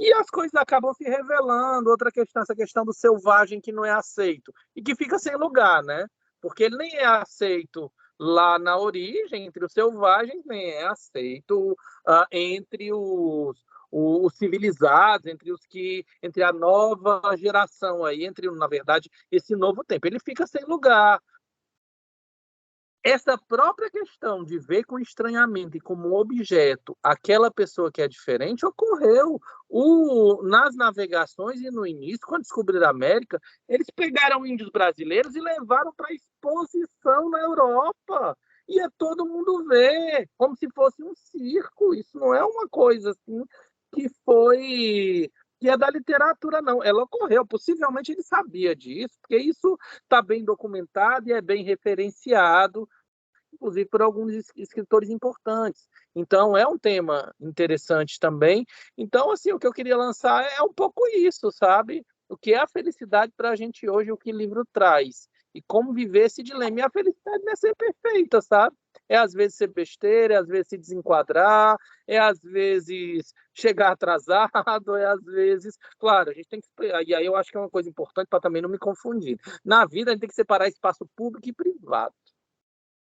e as coisas acabam se revelando. Outra questão, essa questão do selvagem que não é aceito e que fica sem lugar, né? Porque ele nem é aceito lá na origem, entre os selvagens, nem é aceito entre os civilizados, entre a nova geração aí, na verdade, esse novo tempo. Ele fica sem lugar. Essa própria questão de ver com estranhamento e como objeto aquela pessoa que é diferente ocorreu nas navegações e no início, quando descobriram a América, eles pegaram índios brasileiros e levaram para exposição na Europa. Ia todo mundo ver, como se fosse um circo. Isso não é uma coisa assim que é da literatura, não. Ela ocorreu, possivelmente ele sabia disso, porque isso está bem documentado e é bem referenciado, inclusive por alguns escritores importantes. Então, é um tema interessante também. Então, assim, o que eu queria lançar é um pouco isso, sabe? O que é a felicidade para a gente hoje, o que o livro traz. E como viver esse dilema. E a felicidade não é ser perfeita, sabe? É às vezes ser besteira, é às vezes se desenquadrar, é às vezes chegar atrasado, é às vezes... Claro, a gente tem que... E aí eu acho que é uma coisa importante para também não me confundir. Na vida, a gente tem que separar espaço público e privado.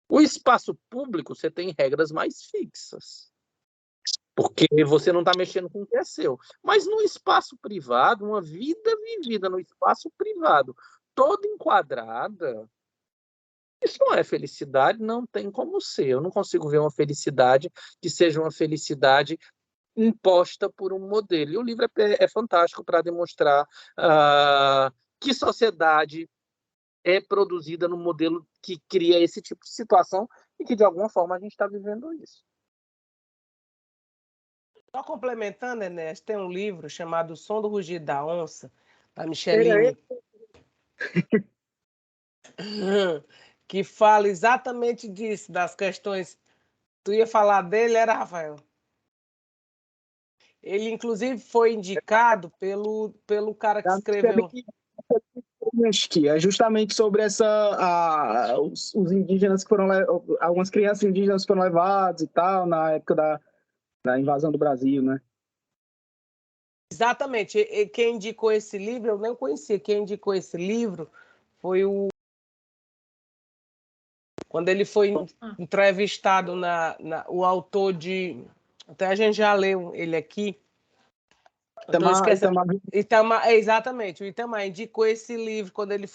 O espaço público, você tem regras mais fixas, porque você não está mexendo com o que é seu. Mas no espaço privado, uma vida vivida no espaço privado, toda enquadrada, isso não é felicidade, não tem como ser. Eu não consigo ver uma felicidade que seja uma felicidade imposta por um modelo. E o livro é fantástico para demonstrar que sociedade é produzida no modelo que cria esse tipo de situação e que, de alguma forma, a gente está vivendo isso. Só complementando, Ernesto, tem um livro chamado O Som do Rugido da Onça, da Micheline, que fala exatamente disso, das questões. Tu ia falar dele, era, Rafael? Ele, inclusive, foi indicado pelo cara que escreveu... Que é justamente sobre os indígenas que foram algumas crianças indígenas foram levadas e tal na época da invasão do Brasil, né? Exatamente. E quem indicou esse livro, eu não conhecia. Quem indicou esse livro foi quando ele foi entrevistado o autor de... Até a gente já leu ele aqui. Itamar, exatamente, o Itamar indicou esse livro quando ele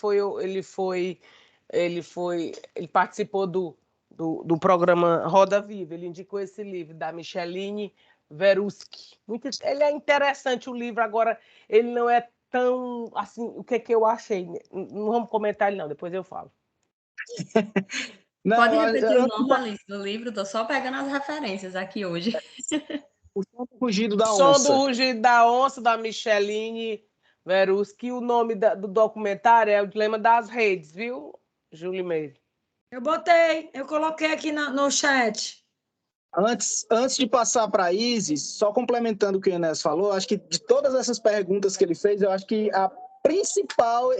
participou do programa Roda Viva. Ele indicou esse livro da Micheline Veruschi. Ele é interessante o livro, agora ele não é tão assim. O que eu achei? Não vamos comentar ele, não, depois eu falo. Não, pode repetir o nome, Alice, do livro? Estou só pegando as referências aqui hoje. O Som do Rugido da Onça. O Som do Rugido da Onça, da Micheline Veruschi. O nome do documentário é O Dilema das Redes, viu, Júlia Meire? Eu coloquei aqui no chat. Antes de passar para a Isis, só complementando o que o Enes falou, acho que de todas essas perguntas que ele fez, eu acho que a principal,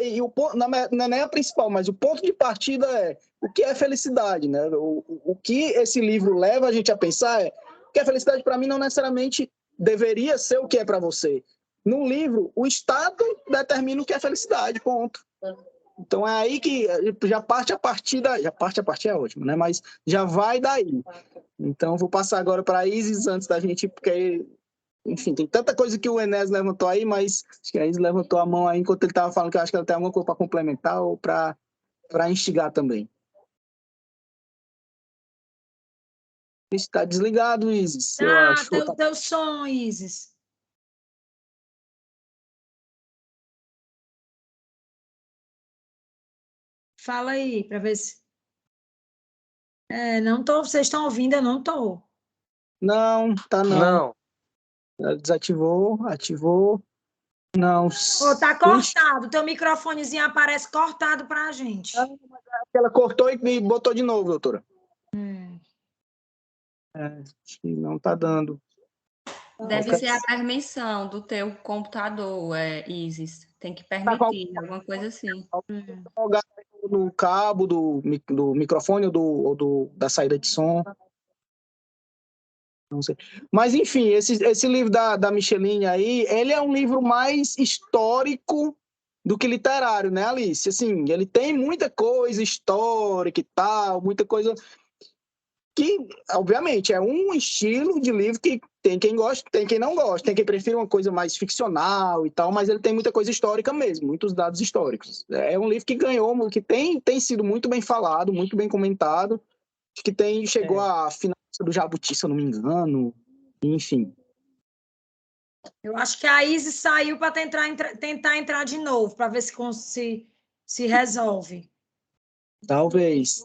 não é nem a principal, mas o ponto de partida é o que é felicidade, né? O que esse livro leva a gente a pensar é que a felicidade para mim não necessariamente deveria ser o que é para você. No livro, o Estado determina o que é felicidade, ponto. Então é aí que já parte a partida é ótimo, né? Mas já vai daí. Então vou passar agora para a Isis antes da gente, porque, enfim, tem tanta coisa que o Enes levantou aí, mas acho que a Isis levantou a mão aí enquanto ele estava falando, que eu acho que ela tem alguma coisa para complementar ou para instigar também. Está desligado, Isis. Eu acho. Teu som, Isis. Fala aí, para ver se... não tô, vocês estão ouvindo, eu não tô. Não, tá não. Desativou, ativou. Não. Tá cortado, teu microfonezinho aparece cortado pra gente. Ela cortou e botou de novo, doutora. Acho que não tá dando. Deve ser a permissão do teu computador, Isis. Tem que permitir, alguma coisa assim. No cabo do microfone ou da saída de som. Não sei. Mas, enfim, esse livro da Micheline aí, ele é um livro mais histórico do que literário, né, Alice? Assim, ele tem muita coisa histórica e tal, muita coisa que, obviamente, é um estilo de livro que tem quem gosta, tem quem não gosta, tem quem prefira uma coisa mais ficcional e tal, mas ele tem muita coisa histórica mesmo, muitos dados históricos. É um livro que ganhou, que tem sido muito bem falado, muito bem comentado, que chegou à finalista do Jabuti, se eu não me engano, enfim. Eu acho que a Isis saiu para tentar entrar de novo, para ver se resolve. Talvez.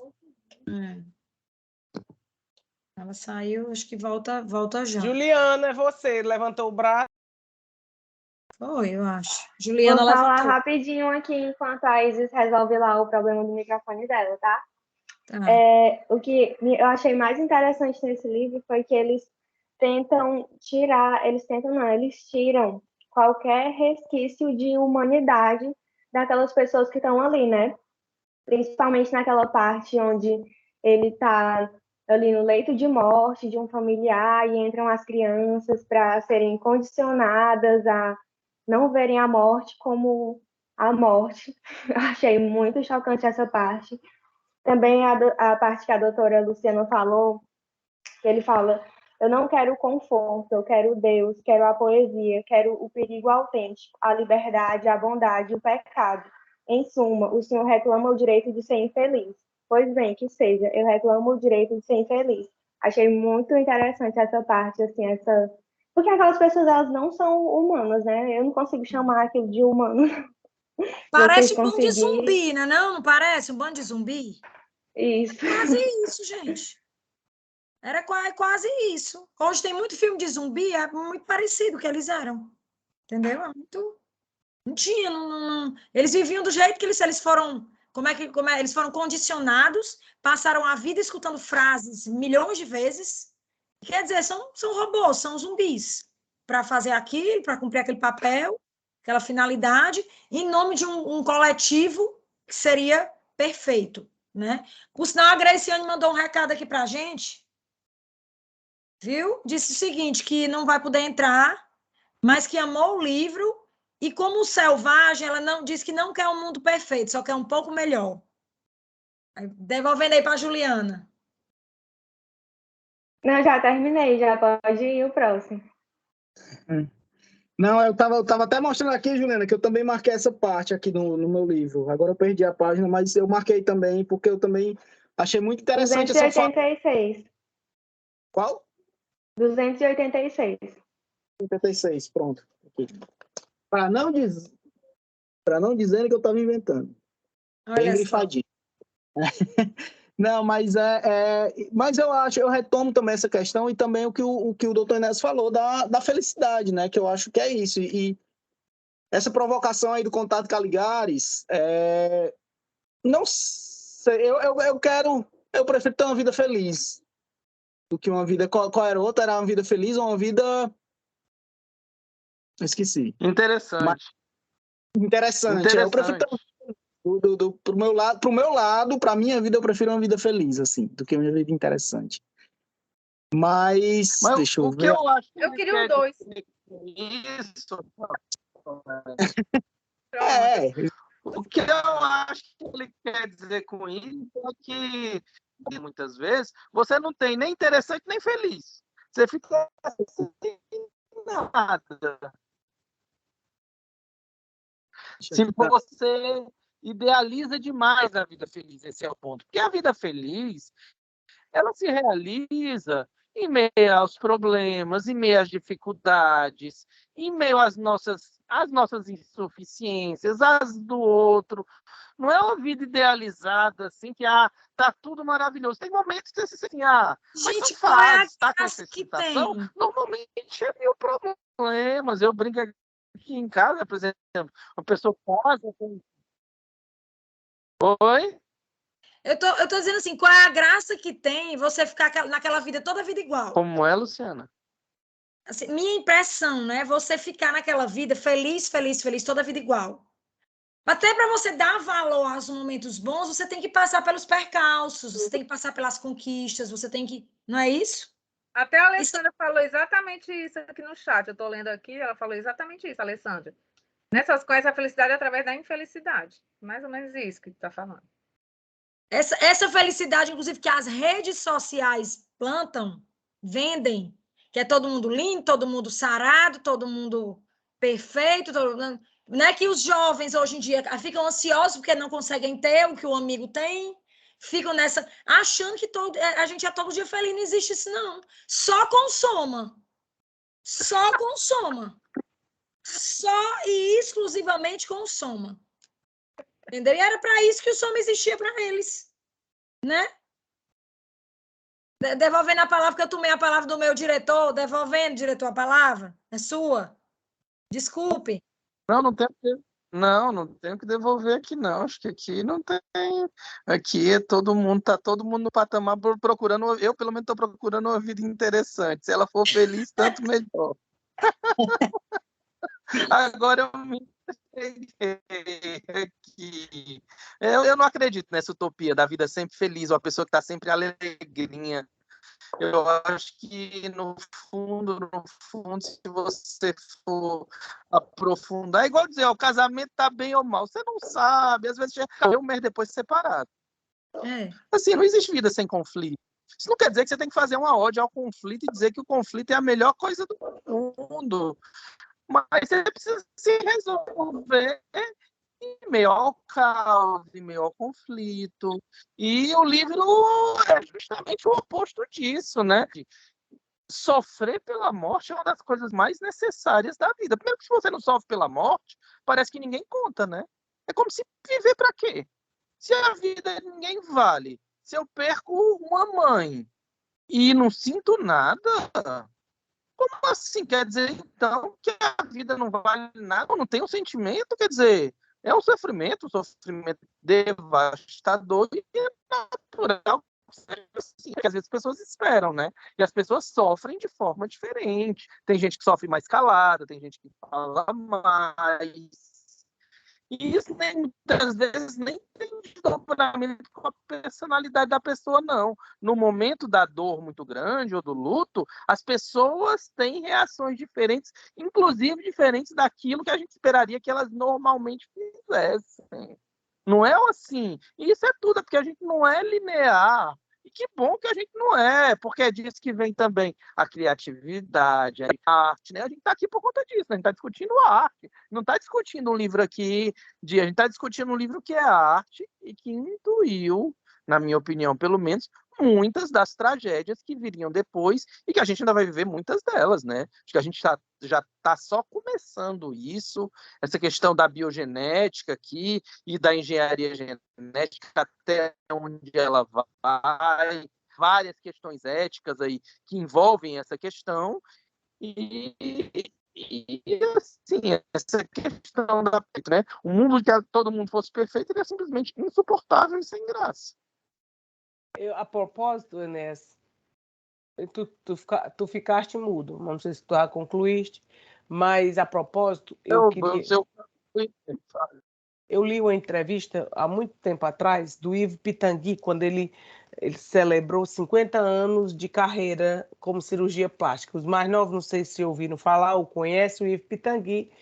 Ela saiu, acho que volta já. Juliana, é você, levantou o braço. Foi, eu acho. Juliana Vou falar levantou. rapidinho aqui, enquanto a Isis resolve lá o problema do microfone dela, tá? O que eu achei mais interessante nesse livro foi que eles tiram qualquer resquício de humanidade daquelas pessoas que estão ali, né? Principalmente naquela parte onde ele está ali no leito de morte de um familiar e entram as crianças para serem condicionadas a não verem a morte como a morte. Achei muito chocante essa parte. Também a parte que a doutora Luciana falou, que ele fala, eu não quero o conforto, eu quero Deus, quero a poesia, quero o perigo autêntico, a liberdade, a bondade, o pecado. Em suma, o senhor reclama o direito de ser infeliz. Pois bem, que seja, eu reclamo o direito de ser infeliz. Achei muito interessante essa parte, assim, porque aquelas pessoas, elas não são humanas, né? Eu não consigo chamar aquilo de humano. Parece um bando de zumbi, né? Não parece um bando de zumbi? Isso. É quase isso, gente. Era quase isso. Hoje tem muito filme de zumbi, é muito parecido com o que eles eram. Entendeu? É muito... Não tinha, não... Eles viviam do jeito que eles foram... Eles foram condicionados, passaram a vida escutando frases milhões de vezes. Quer dizer, são robôs, são zumbis. Para fazer aquilo, para cumprir aquele papel, aquela finalidade, em nome de um coletivo que seria perfeito, né? Por sinal, a Graciane mandou um recado aqui para a gente, viu? Disse o seguinte, que não vai poder entrar, mas que amou o livro e como selvagem, ela não disse que não quer um mundo perfeito, só quer um pouco melhor. Devolvendo aí para a Juliana. Não, já terminei, já pode ir o próximo. Não, eu tava até mostrando aqui, Juliana, que eu também marquei essa parte aqui no meu livro. Agora eu perdi a página, mas eu marquei também, porque eu também achei muito interessante 286. essa... Qual? 286. 86, pronto. Para não dizer que eu estava inventando. Bem grifadinho. Não, mas mas eu retomo também essa questão e também o que o doutor Inés falou da felicidade, né? Que eu acho que é isso. E essa provocação aí do Contato Caligares, não sei, eu prefiro ter uma vida feliz do que uma vida... Qual era outra? Era uma vida feliz ou uma vida... Esqueci. Interessante. Interessante. Eu prefiro ter... Pro meu lado, pra minha vida, eu prefiro uma vida feliz, assim, do que uma vida interessante. Mas deixa eu ver. Que eu acho que eu queria os dois. Isso. O que eu acho que ele quer dizer com isso é que, muitas vezes, você não tem nem interessante nem feliz. Você fica sem nada. Se você idealiza demais a vida feliz, esse é o ponto. Porque a vida feliz, ela se realiza em meio aos problemas, em meio às dificuldades, em meio às nossas insuficiências, às do outro. Não é uma vida idealizada, assim, que tá tudo maravilhoso. Tem momentos que você assim, gente, qual é a tá com essa sensação? Normalmente é mil problemas. Eu brinco aqui em casa, por exemplo, uma pessoa casa com... Oi? Eu tô dizendo assim, qual é a graça que tem você ficar naquela vida, toda a vida igual? Como é, Luciana? assim, minha impressão, né? Você ficar naquela vida feliz, feliz, feliz, toda a vida igual. Até para você dar valor aos momentos bons, você tem que passar pelos percalços, você tem que passar pelas conquistas, você tem que... Não é isso? Até a Alessandra falou exatamente isso aqui no chat. Eu estou lendo aqui, ela falou exatamente isso, Alessandra. Nessas coisas, a felicidade é através da infelicidade. Mais ou menos isso que tu está falando. Essa felicidade, inclusive, que as redes sociais plantam, vendem, que é todo mundo lindo, todo mundo sarado, todo mundo perfeito, não é que os jovens hoje em dia ficam ansiosos porque não conseguem ter o que o amigo tem, ficam nessa, achando que a gente é todo dia feliz, não existe isso não. Só consoma. Só consoma. Só e exclusivamente consoma. Entendeu? E era para isso que o som existia para eles, né? Devolvendo a palavra, que eu tomei a palavra do meu diretor, devolvendo, diretor, a palavra é sua. Desculpe. Não, não tenho que devolver aqui, não. Acho que aqui não tem. Aqui tá todo mundo no patamar procurando. Eu, pelo menos, estou procurando uma vida interessante. Se ela for feliz, tanto melhor. Agora eu me entreguei aqui. Eu não acredito nessa utopia da vida sempre feliz, uma pessoa que está sempre alegrinha. Eu acho que, no fundo, se você for aprofundar, é igual dizer, ó, o casamento tá bem ou mal. Você não sabe, às vezes chega um mês depois separado. Assim, não existe vida sem conflito. Isso não quer dizer que você tem que fazer uma ode ao conflito e dizer que o conflito é a melhor coisa do mundo. Mas você precisa se resolver em meio ao caos, em meio ao conflito. E o livro é justamente o oposto disso, né? Sofrer pela morte é uma das coisas mais necessárias da vida. Primeiro que se você não sofre pela morte, parece que ninguém conta, né? É como se viver para quê? Se a vida ninguém vale, se eu perco uma mãe e não sinto nada, como assim? Quer dizer, então, que a vida não vale nada, não tem um sentimento? Quer dizer, é um sofrimento devastador e é natural assim, que às vezes as pessoas esperam, né? E as pessoas sofrem de forma diferente. Tem gente que sofre mais calada, tem gente que fala mais. E isso muitas vezes nem tem desdobramento com a personalidade da pessoa, não. No momento da dor muito grande ou do luto, as pessoas têm reações diferentes, inclusive diferentes daquilo que a gente esperaria que elas normalmente fizessem. Não é assim. E isso é tudo, porque a gente não é linear. E que bom que a gente não é, porque é disso que vem também a criatividade, a arte, né? A gente está aqui por conta disso, né? A gente está discutindo a arte, não está discutindo um livro aqui, a gente está discutindo um livro que é arte e que intuiu, na minha opinião, pelo menos, muitas das tragédias que viriam depois e que a gente ainda vai viver muitas delas, né? Acho que a gente já está só começando isso, essa questão da biogenética aqui e da engenharia genética, até onde ela vai, várias questões éticas aí que envolvem essa questão e assim, essa questão da, né? O mundo que todo mundo fosse perfeito ele é simplesmente insuportável e sem graça. A propósito, Enéas, tu ficaste mudo, não sei se tu já concluíste, mas a propósito, eu li uma entrevista há muito tempo atrás do Yves Pitangui, quando ele celebrou 50 anos de carreira como cirurgia plástica. Os mais novos, não sei se ouviram falar ou conhecem o Yves Pitangui,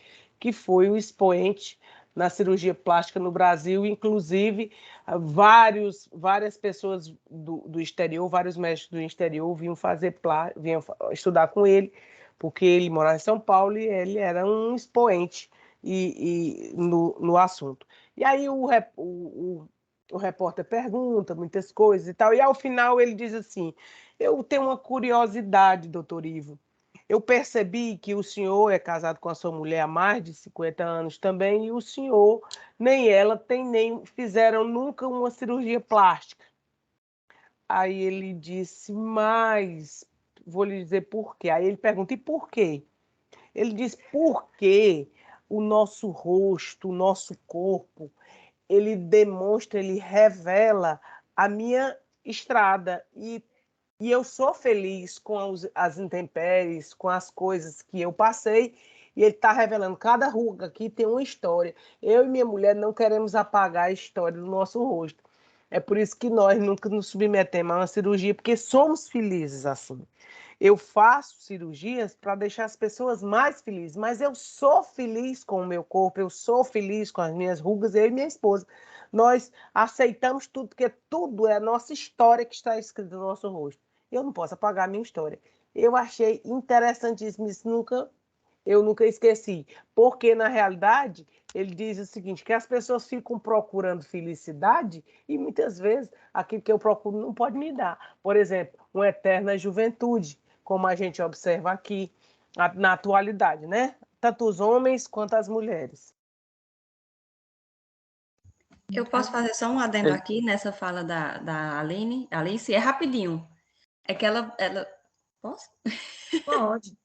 que foi o expoente na cirurgia plástica no Brasil, inclusive várias pessoas do exterior, vários médicos do exterior vinham estudar com ele, porque ele morava em São Paulo e ele era um expoente no assunto. E aí o repórter pergunta muitas coisas e tal, e ao final ele diz assim: eu tenho uma curiosidade, doutor Ivo. Eu percebi que o senhor é casado com a sua mulher há mais de 50 anos também, e o senhor, nem ela, nem fizeram nunca uma cirurgia plástica. Aí ele disse, mas vou lhe dizer por quê. Aí ele pergunta, e por quê? Ele diz, porque o nosso rosto, o nosso corpo, ele demonstra, ele revela a minha estrada, e E eu sou feliz com as intempéries, com as coisas que eu passei, e ele está revelando, cada ruga aqui tem uma história. Eu e minha mulher não queremos apagar a história do nosso rosto. É por isso que nós nunca nos submetemos a uma cirurgia, porque somos felizes assim. Eu faço cirurgias para deixar as pessoas mais felizes, mas eu sou feliz com o meu corpo, eu sou feliz com as minhas rugas, eu e minha esposa. Nós aceitamos tudo, porque tudo é a nossa história que está escrita no nosso rosto. Eu não posso apagar a minha história. Eu achei interessantíssimo isso, eu nunca esqueci. Porque, na realidade, ele diz o seguinte, que as pessoas ficam procurando felicidade e, muitas vezes, aquilo que eu procuro não pode me dar. Por exemplo, uma eterna juventude, como a gente observa aqui na atualidade, né? Tanto os homens quanto as mulheres. Eu posso fazer só um adendo aqui nessa fala da Aline? Alice, é rapidinho. É que ela... Posso? Pode.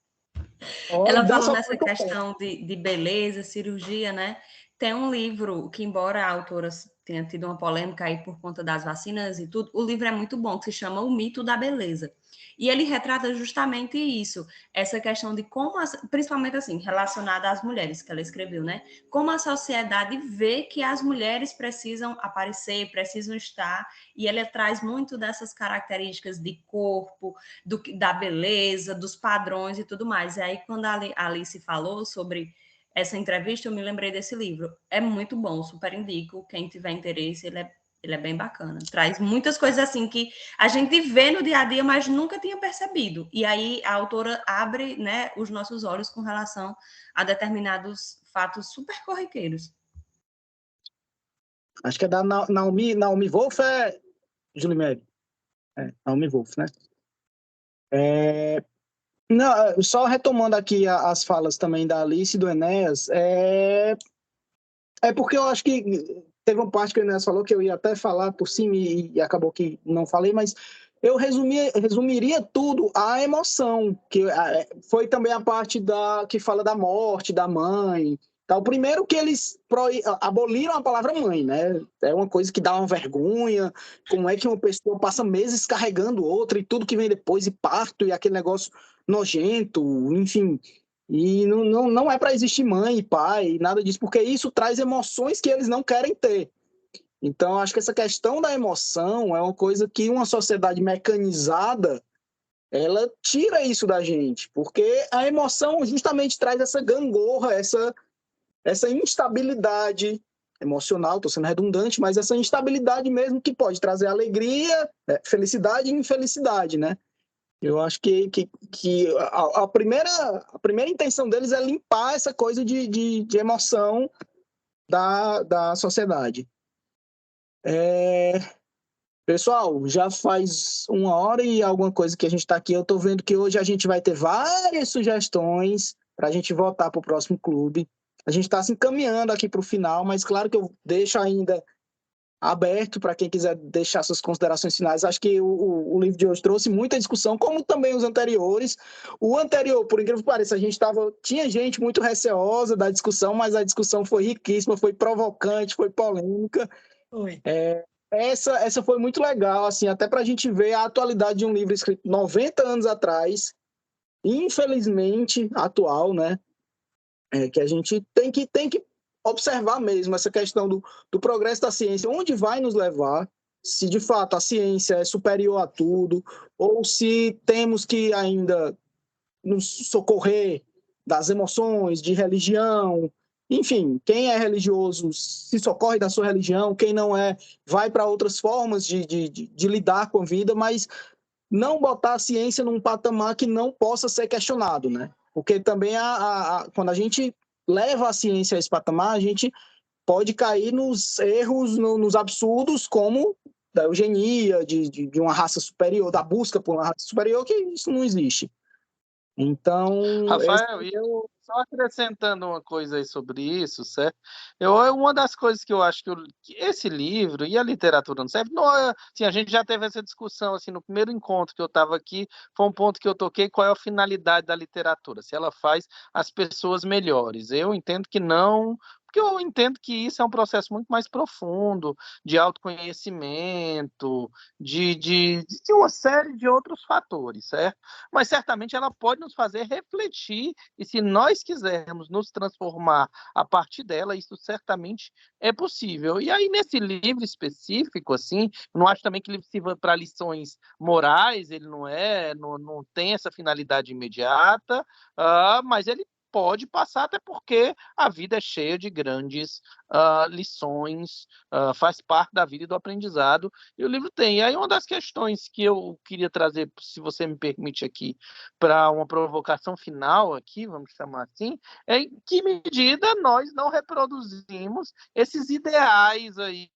Ela falou nessa questão de beleza, cirurgia, né? Tem um livro que, embora a autora tenha tido uma polêmica aí por conta das vacinas e tudo, o livro é muito bom, que se chama O Mito da Beleza. E ele retrata justamente isso, essa questão de como, principalmente assim, relacionada às mulheres, que ela escreveu, né? Como a sociedade vê que as mulheres precisam aparecer, precisam estar, e ela traz muito dessas características de corpo, da beleza, dos padrões e tudo mais. E aí, quando a Alice falou sobre essa entrevista, eu me lembrei desse livro. É muito bom, super indico. Quem tiver interesse, ele é bem bacana. Traz muitas coisas assim que a gente vê no dia a dia, mas nunca tinha percebido. E aí a autora abre, né, os nossos olhos com relação a determinados fatos super corriqueiros. Acho que é da Naomi Wolf, Julie Mary. Naomi Wolf, né? Não, só retomando aqui as falas também da Alice e do Enéas, é porque eu acho que teve uma parte que o Enéas falou que eu ia até falar por cima e acabou que não falei, mas eu resumiria tudo à emoção, que foi também a parte que fala da morte, da mãe. Tá, o primeiro que eles aboliram a palavra mãe, né? É uma coisa que dá uma vergonha. Como é que uma pessoa passa meses carregando outra e tudo que vem depois, e parto, e aquele negócio nojento, enfim. E não é para existir mãe e pai, nada disso, porque isso traz emoções que eles não querem ter. Então, acho que essa questão da emoção é uma coisa que uma sociedade mecanizada, ela tira isso da gente, porque a emoção justamente traz essa gangorra, essa instabilidade emocional, estou sendo redundante, mas essa instabilidade mesmo que pode trazer alegria, felicidade e infelicidade, né? Eu acho que a primeira intenção deles é limpar essa coisa de emoção da sociedade. Pessoal, já faz 1 hora e alguma coisa que a gente está aqui. Eu estou vendo que hoje a gente vai ter várias sugestões para a gente voltar para o próximo clube. A gente está se encaminhando aqui para o final, mas claro que eu deixo ainda aberto para quem quiser deixar suas considerações finais. Acho que o livro de hoje trouxe muita discussão, como também os anteriores. O anterior, por incrível que pareça, tinha gente muito receosa da discussão, mas a discussão foi riquíssima, foi provocante, foi polêmica. Foi. Essa foi muito legal, assim, até para a gente ver a atualidade de um livro escrito 90 anos atrás, infelizmente atual, né? Que a gente tem que observar mesmo essa questão do progresso da ciência, onde vai nos levar, se de fato a ciência é superior a tudo, ou se temos que ainda nos socorrer das emoções, de religião. Enfim, quem é religioso se socorre da sua religião, quem não é, vai para outras formas de lidar com a vida, mas não botar a ciência num patamar que não possa ser questionado, né? Porque também quando a gente leva a ciência a esse patamar, a gente pode cair nos erros, nos absurdos, como da eugenia, de uma raça superior, da busca por uma raça superior, que isso não existe. Então, Rafael, e eu só acrescentando uma coisa aí sobre isso, certo? Uma das coisas que eu acho que esse livro e a literatura não serve, não, assim, a gente já teve essa discussão assim, no primeiro encontro que eu estava aqui, foi um ponto que eu toquei, qual é a finalidade da literatura, se ela faz as pessoas melhores. Eu entendo que não, porque eu entendo que isso é um processo muito mais profundo, de autoconhecimento, de uma série de outros fatores, certo? Mas certamente ela pode nos fazer refletir, e se nós quisermos nos transformar a partir dela, isso certamente é possível. E aí, nesse livro específico, assim, não acho também que ele sirva para lições morais, ele não tem essa finalidade imediata, mas ele pode passar, até porque a vida é cheia de grandes lições, faz parte da vida e do aprendizado, e o livro tem. E aí uma das questões que eu queria trazer, se você me permite aqui, para uma provocação final aqui, vamos chamar assim, é em que medida nós não reproduzimos esses ideais aí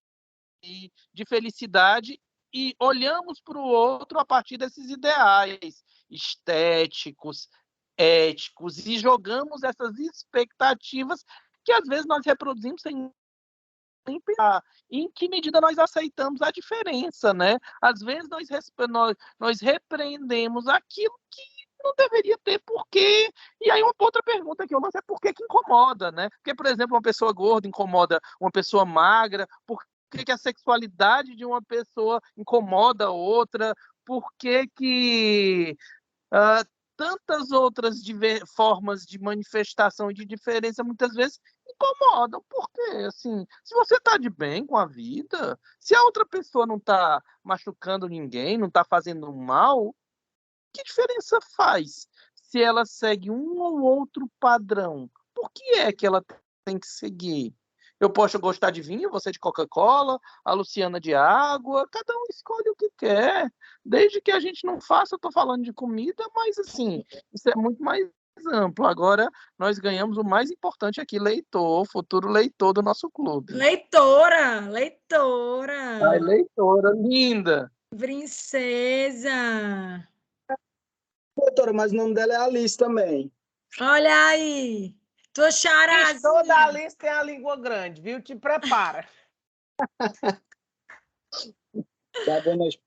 de felicidade e olhamos para o outro a partir desses ideais estéticos, éticos, e jogamos essas expectativas que às vezes nós reproduzimos sem nem pensar. E em que medida nós aceitamos a diferença, né? Às vezes nós repreendemos aquilo que não deveria ter porquê. E aí uma outra pergunta que eu lanço é por que incomoda, né? Porque, por exemplo, uma pessoa gorda incomoda uma pessoa magra, por que a sexualidade de uma pessoa incomoda a outra, por que tantas outras formas de manifestação e de diferença muitas vezes incomodam. Porque, assim, se você está de bem com a vida, se a outra pessoa não está machucando ninguém, não está fazendo mal, que diferença faz se ela segue um ou outro padrão? Por que é que ela tem que seguir? Eu posso gostar de vinho, você de Coca-Cola, a Luciana de água, cada um escolhe o que quer. Desde que a gente não faça, eu estou falando de comida, mas assim, isso é muito mais amplo. Agora, nós ganhamos o mais importante aqui, leitor, futuro leitor do nosso clube. Leitora! Ai, leitora, linda! Princesa! Doutora, mas o nome dela é Alice também. Olha aí! Tua charazinha! Toda Alice tem a língua grande, viu? Te prepara. Dá boa noite.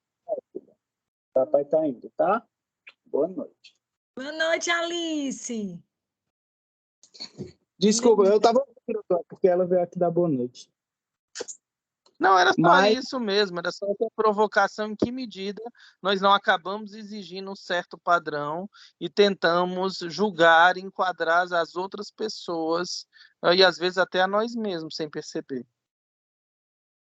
Papai tá indo, tá? Boa noite. Boa noite, Alice! Desculpa, eu tava ouvindo, porque ela veio aqui dar boa noite. Não, era só isso mesmo, era só essa provocação, em que medida nós não acabamos exigindo um certo padrão e tentamos julgar, enquadrar as outras pessoas e às vezes até a nós mesmos, sem perceber.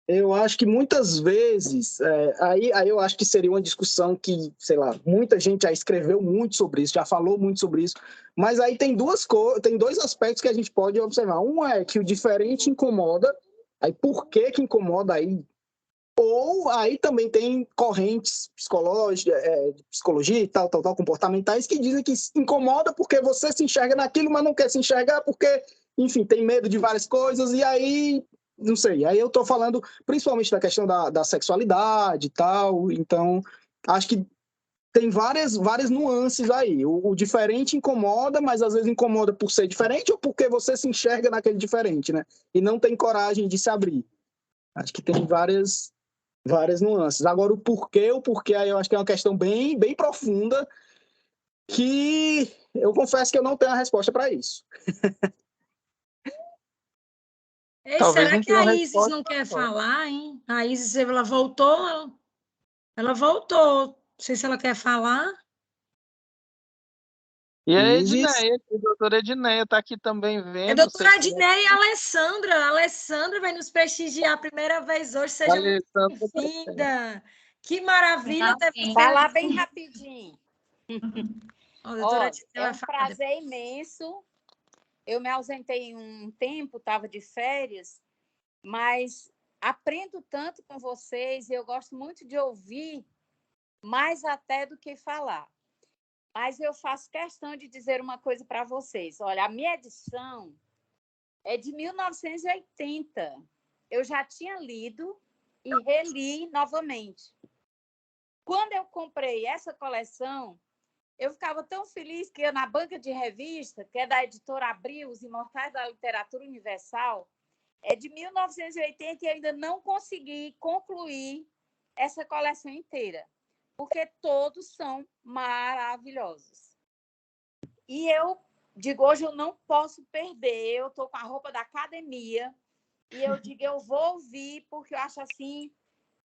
Eu acho que muitas vezes, aí eu acho que seria uma discussão que, sei lá, muita gente já escreveu muito sobre isso, já falou muito sobre isso, mas aí tem dois aspectos que a gente pode observar. Um é que o diferente incomoda, aí por que incomoda aí? Ou aí também tem correntes psicológicas, de psicologia e tal, comportamentais, que dizem que incomoda porque você se enxerga naquilo, mas não quer se enxergar porque, enfim, tem medo de várias coisas, e aí, não sei, aí eu estou falando principalmente da questão da sexualidade e tal, então acho que tem várias nuances aí. O diferente incomoda, mas às vezes incomoda por ser diferente ou porque você se enxerga naquele diferente, né? E não tem coragem de se abrir. Acho que tem várias nuances. Agora, o porquê, aí eu acho que é uma questão bem, bem profunda, que eu confesso que eu não tenho a resposta para isso. Ei, será que a Isis não quer falar, hein? A Isis, ela voltou? Ela voltou. Não sei se ela quer falar. E a Edneia, a doutora Edneia está aqui também vendo. É a doutora Edneia e a Alessandra. A Alessandra vai nos prestigiar a primeira vez hoje. Seja muito bem-vinda. Que maravilha. Falar bem rapidinho. Olha, é um prazer imenso. Eu me ausentei um tempo, estava de férias, mas aprendo tanto com vocês e eu gosto muito de ouvir, mais até do que falar. Mas eu faço questão de dizer uma coisa para vocês. Olha, a minha edição é de 1980. Eu já tinha lido e reli novamente. Quando eu comprei essa coleção, eu ficava tão feliz que eu, na banca de revista, que é da editora Abril, Os Imortais da Literatura Universal, é de 1980 e ainda não consegui concluir essa coleção inteira, porque todos são maravilhosos. E eu digo, hoje eu não posso perder, eu estou com a roupa da academia, e eu digo, eu vou ouvir, porque eu acho assim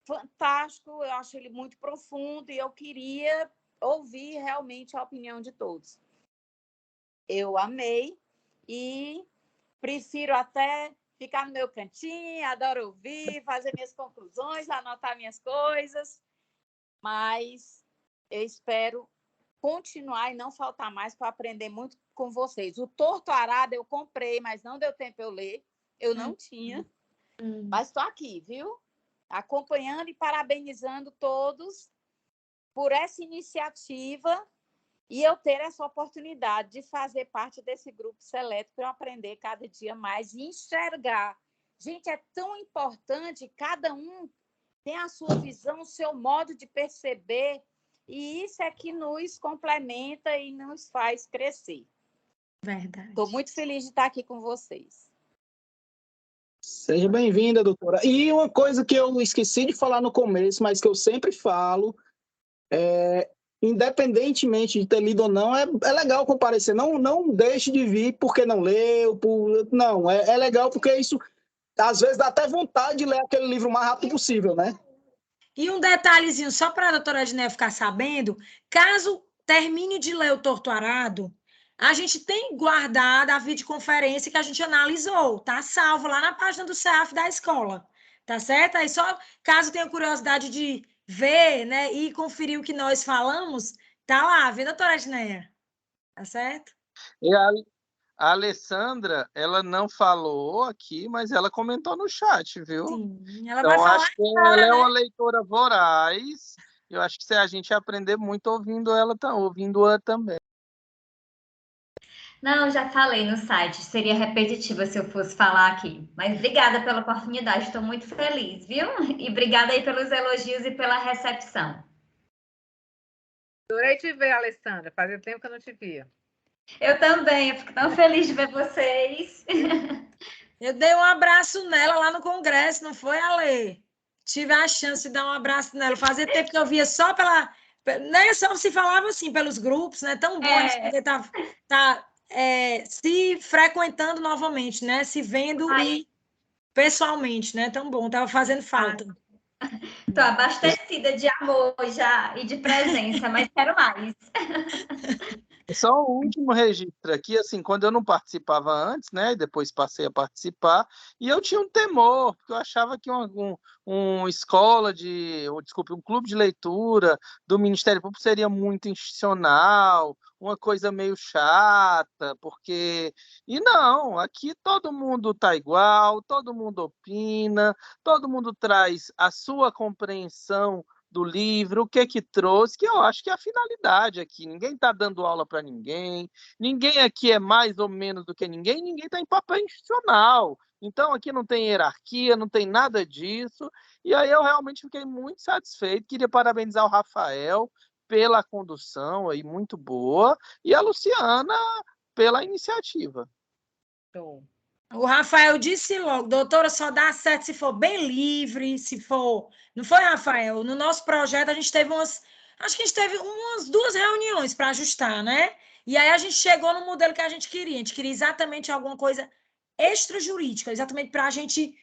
fantástico, eu acho ele muito profundo, e eu queria ouvir realmente a opinião de todos. Eu amei, e prefiro até ficar no meu cantinho, adoro ouvir, fazer minhas conclusões, anotar minhas coisas, mas eu espero continuar e não faltar mais para aprender muito com vocês. O Torto Arado eu comprei, mas não deu tempo eu ler, eu não tinha, mas estou aqui, viu? Acompanhando e parabenizando todos por essa iniciativa e eu ter essa oportunidade de fazer parte desse grupo seleto para eu aprender cada dia mais e enxergar. Gente, é tão importante, cada um tem a sua visão, o seu modo de perceber, e isso é que nos complementa e nos faz crescer. Verdade. Estou muito feliz de estar aqui com vocês. Seja bem-vinda, doutora. E uma coisa que eu esqueci de falar no começo, mas que eu sempre falo, independentemente de ter lido ou não, é legal comparecer. Não deixe de vir porque não leu. Não, é legal porque isso, às vezes, dá até vontade de ler aquele livro o mais rápido possível, né? E um detalhezinho, só para a doutora Edneia ficar sabendo, caso termine de ler o Torto Arado, a gente tem guardado a videoconferência que a gente analisou, tá salvo lá na página do CEAF da escola, tá certo? Aí só caso tenha curiosidade de ver, né, e conferir o que nós falamos, tá lá, viu, doutora Edneia? Tá certo? E a Alessandra, ela não falou aqui, mas ela comentou no chat, viu? Sim, ela Então, vai falar acho que agora, ela é né? uma leitora voraz. Eu acho que se a gente aprender muito ouvindo ela também. Não, já falei no site, seria repetitiva se eu fosse falar aqui. Mas obrigada pela oportunidade, estou muito feliz, viu? E obrigada aí pelos elogios e pela recepção. Adorei te ver, Alessandra. Fazia tempo que eu não te via. Eu também, eu fico tão feliz de ver vocês. Eu dei um abraço nela lá no congresso, não foi, Ale? Tive a chance de dar um abraço nela. Fazia tempo que eu via só né, só se falava assim pelos grupos, né? Tão bom a gente poder tá se frequentando novamente, né? Se vendo e pessoalmente, né? Tão bom, tava fazendo falta. Estou abastecida de amor já e de presença, mas quero mais. Só o último registro aqui, assim, quando eu não participava antes, né, e depois passei a participar, e eu tinha um temor, porque eu achava que uma escola um clube de leitura do Ministério Público seria muito institucional, uma coisa meio chata, porque... E não, aqui todo mundo está igual, todo mundo opina, todo mundo traz a sua compreensão do livro, o que trouxe, que eu acho que é a finalidade aqui. Ninguém está dando aula para ninguém aqui é mais ou menos do que ninguém está em papel institucional. Então, aqui não tem hierarquia, não tem nada disso. E aí eu realmente fiquei muito satisfeito. Queria parabenizar o Rafael pela condução aí muito boa e a Luciana pela iniciativa. Show. O Rafael disse logo, doutora, só dá certo se for bem livre, se for... Não foi, Rafael? No nosso projeto, a gente teve acho que a gente teve umas 2 reuniões para ajustar, né? E aí a gente chegou no modelo que a gente queria. A gente queria exatamente alguma coisa extrajurídica, exatamente para a gente...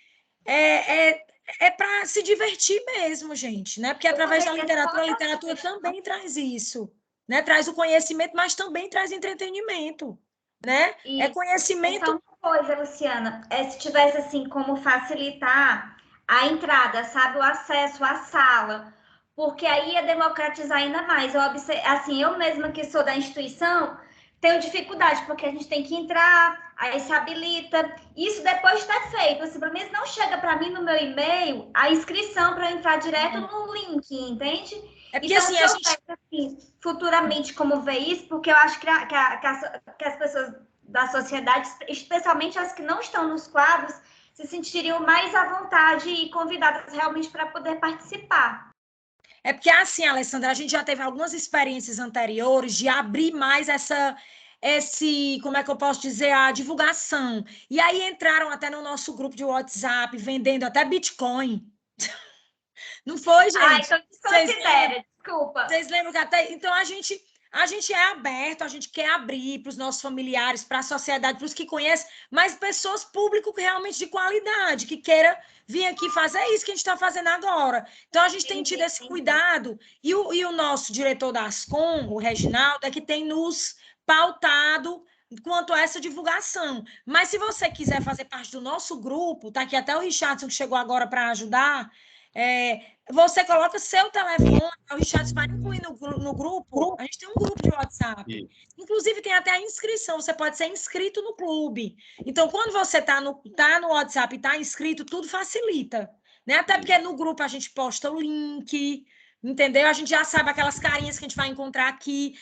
para se divertir mesmo, gente, né? Porque através da literatura, a literatura também traz isso, né? Traz o conhecimento, mas também traz entretenimento, né? E é conhecimento... Então, uma coisa, Luciana, se tivesse assim como facilitar a entrada, sabe, o acesso à sala, porque aí ia democratizar ainda mais. Eu mesma que sou da instituição, tenho dificuldade, porque a gente tem que entrar, aí se habilita. Isso depois de ter feito, assim, pelo menos não chega para mim no meu e-mail a inscrição para entrar direto no link, entende? É porque então, assim, se eu assim, futuramente como ver isso, porque eu acho que as pessoas da sociedade, especialmente as que não estão nos quadros, se sentiriam mais à vontade e convidadas realmente para poder participar. É porque assim, Alessandra, a gente já teve algumas experiências anteriores de abrir mais como é que eu posso dizer, a divulgação. E aí entraram até no nosso grupo de WhatsApp, vendendo até Bitcoin. Não foi, gente? Então desconsidera, desculpa. Vocês lembram que até... Então, a gente A gente é aberto, a gente quer abrir para os nossos familiares, para a sociedade, para os que conhecem, mas pessoas, público realmente de qualidade, que queira vir aqui fazer isso que a gente está fazendo agora. Então, a gente tem tido esse cuidado, e o nosso diretor da Ascom, o Reginaldo, é que tem nos pautado quanto a essa divulgação. Mas se você quiser fazer parte do nosso grupo, tá aqui até o Richardson que chegou agora para ajudar, você coloca seu telefone, o Richardson vai incluir no grupo, a gente tem um grupo de WhatsApp. Inclusive tem até a inscrição, você pode ser inscrito no clube. Então, quando você está no WhatsApp e está inscrito, tudo facilita. Né? Até porque no grupo a gente posta o link, entendeu? A gente já sabe aquelas carinhas que a gente vai encontrar aqui.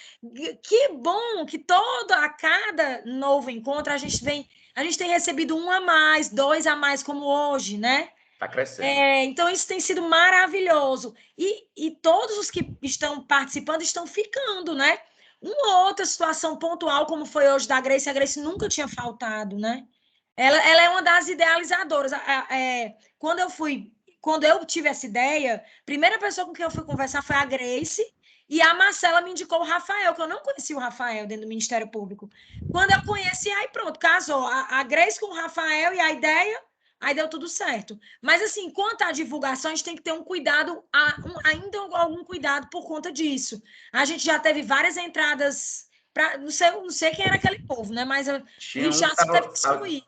Que bom que a cada novo encontro a gente tem recebido 1 a mais, 2 a mais, como hoje, né? Está crescendo. Então, isso tem sido maravilhoso. E todos os que estão participando estão ficando, né? Uma outra situação pontual, como foi hoje da Grace, a Grace nunca tinha faltado, né? Ela é uma das idealizadoras. Quando eu tive essa ideia, a primeira pessoa com quem eu fui conversar foi a Grace, e a Marcela me indicou o Rafael, que eu não conhecia o Rafael dentro do Ministério Público. Quando eu conheci, aí pronto, casou. A Grace com o Rafael e a ideia, aí deu tudo certo. Mas, assim, quanto à divulgação, a gente tem que ter um cuidado, ainda algum cuidado por conta disso. A gente já teve várias entradas, não sei quem era aquele povo, né? Mas o Richardson teve que excluir.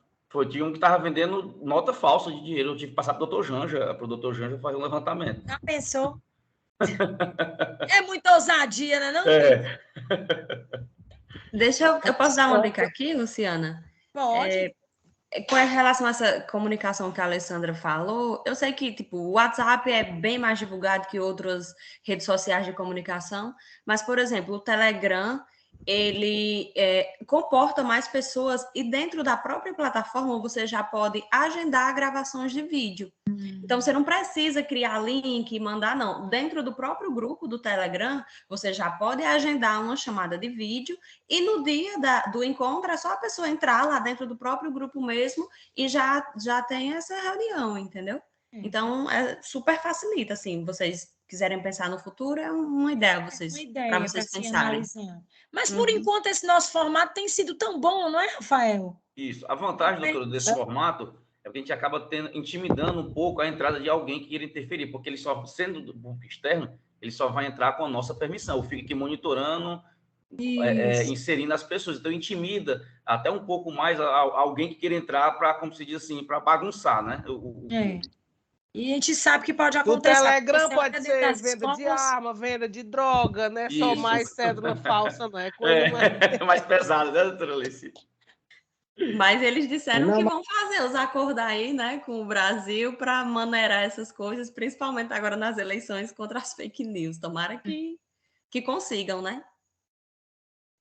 Tinha um que estava vendendo nota falsa de dinheiro. Eu tive que passar para o doutor Janja fazer um levantamento. Já pensou? É muita ousadia, né? Não? Eu posso dar uma dica aqui, Luciana? Pode. Com relação a essa comunicação que a Alessandra falou, eu sei que o WhatsApp é bem mais divulgado que outras redes sociais de comunicação, mas, por exemplo, o Telegram, ele comporta mais pessoas e dentro da própria plataforma você já pode agendar gravações de vídeo. Então, você não precisa criar link e mandar, não. Dentro do próprio grupo do Telegram, você já pode agendar uma chamada de vídeo e no dia do encontro é só a pessoa entrar lá dentro do próprio grupo mesmo e já tem essa reunião, entendeu? Então, super facilita, assim, vocês quiserem pensar no futuro, é uma ideia para vocês pensarem. Mas, por enquanto, esse nosso formato tem sido tão bom, não é, Rafael? Isso. A vantagem, doutora, desse formato é que a gente acaba intimidando um pouco a entrada de alguém que queira interferir, porque ele só, sendo do público externo, ele só vai entrar com a nossa permissão. Eu fico aqui monitorando, inserindo as pessoas. Então, intimida até um pouco mais alguém que queira entrar para, como se diz assim, para bagunçar, né? E a gente sabe que pode acontecer. O Telegram pode ser venda de arma, venda de droga, né? Isso. Só mais cédula falsa, não é? Mais pesado, né, doutora Alice? Mas eles disseram que vão fazer os acordos aí, né, com o Brasil para maneirar essas coisas, principalmente agora nas eleições contra as fake news. Tomara que consigam, né?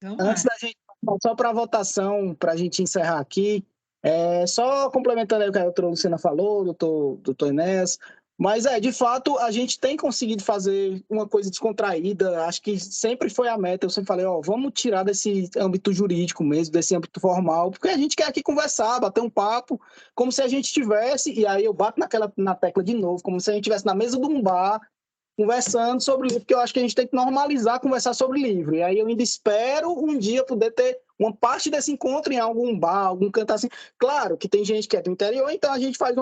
Antes da gente só para a votação, para a gente encerrar aqui, só complementando aí o que a doutora Luciana falou, doutor Enéas, mas de fato, a gente tem conseguido fazer uma coisa descontraída, acho que sempre foi a meta, eu sempre falei, vamos tirar desse âmbito jurídico mesmo, desse âmbito formal, porque a gente quer aqui conversar, bater um papo, como se a gente estivesse, e aí eu bato na tecla de novo, como se a gente estivesse na mesa de um bar, conversando sobre livro, porque eu acho que a gente tem que normalizar conversar sobre livro, e aí eu ainda espero um dia poder ter uma parte desse encontro em algum bar, algum canto assim. Claro que tem gente que é do interior, então a gente faz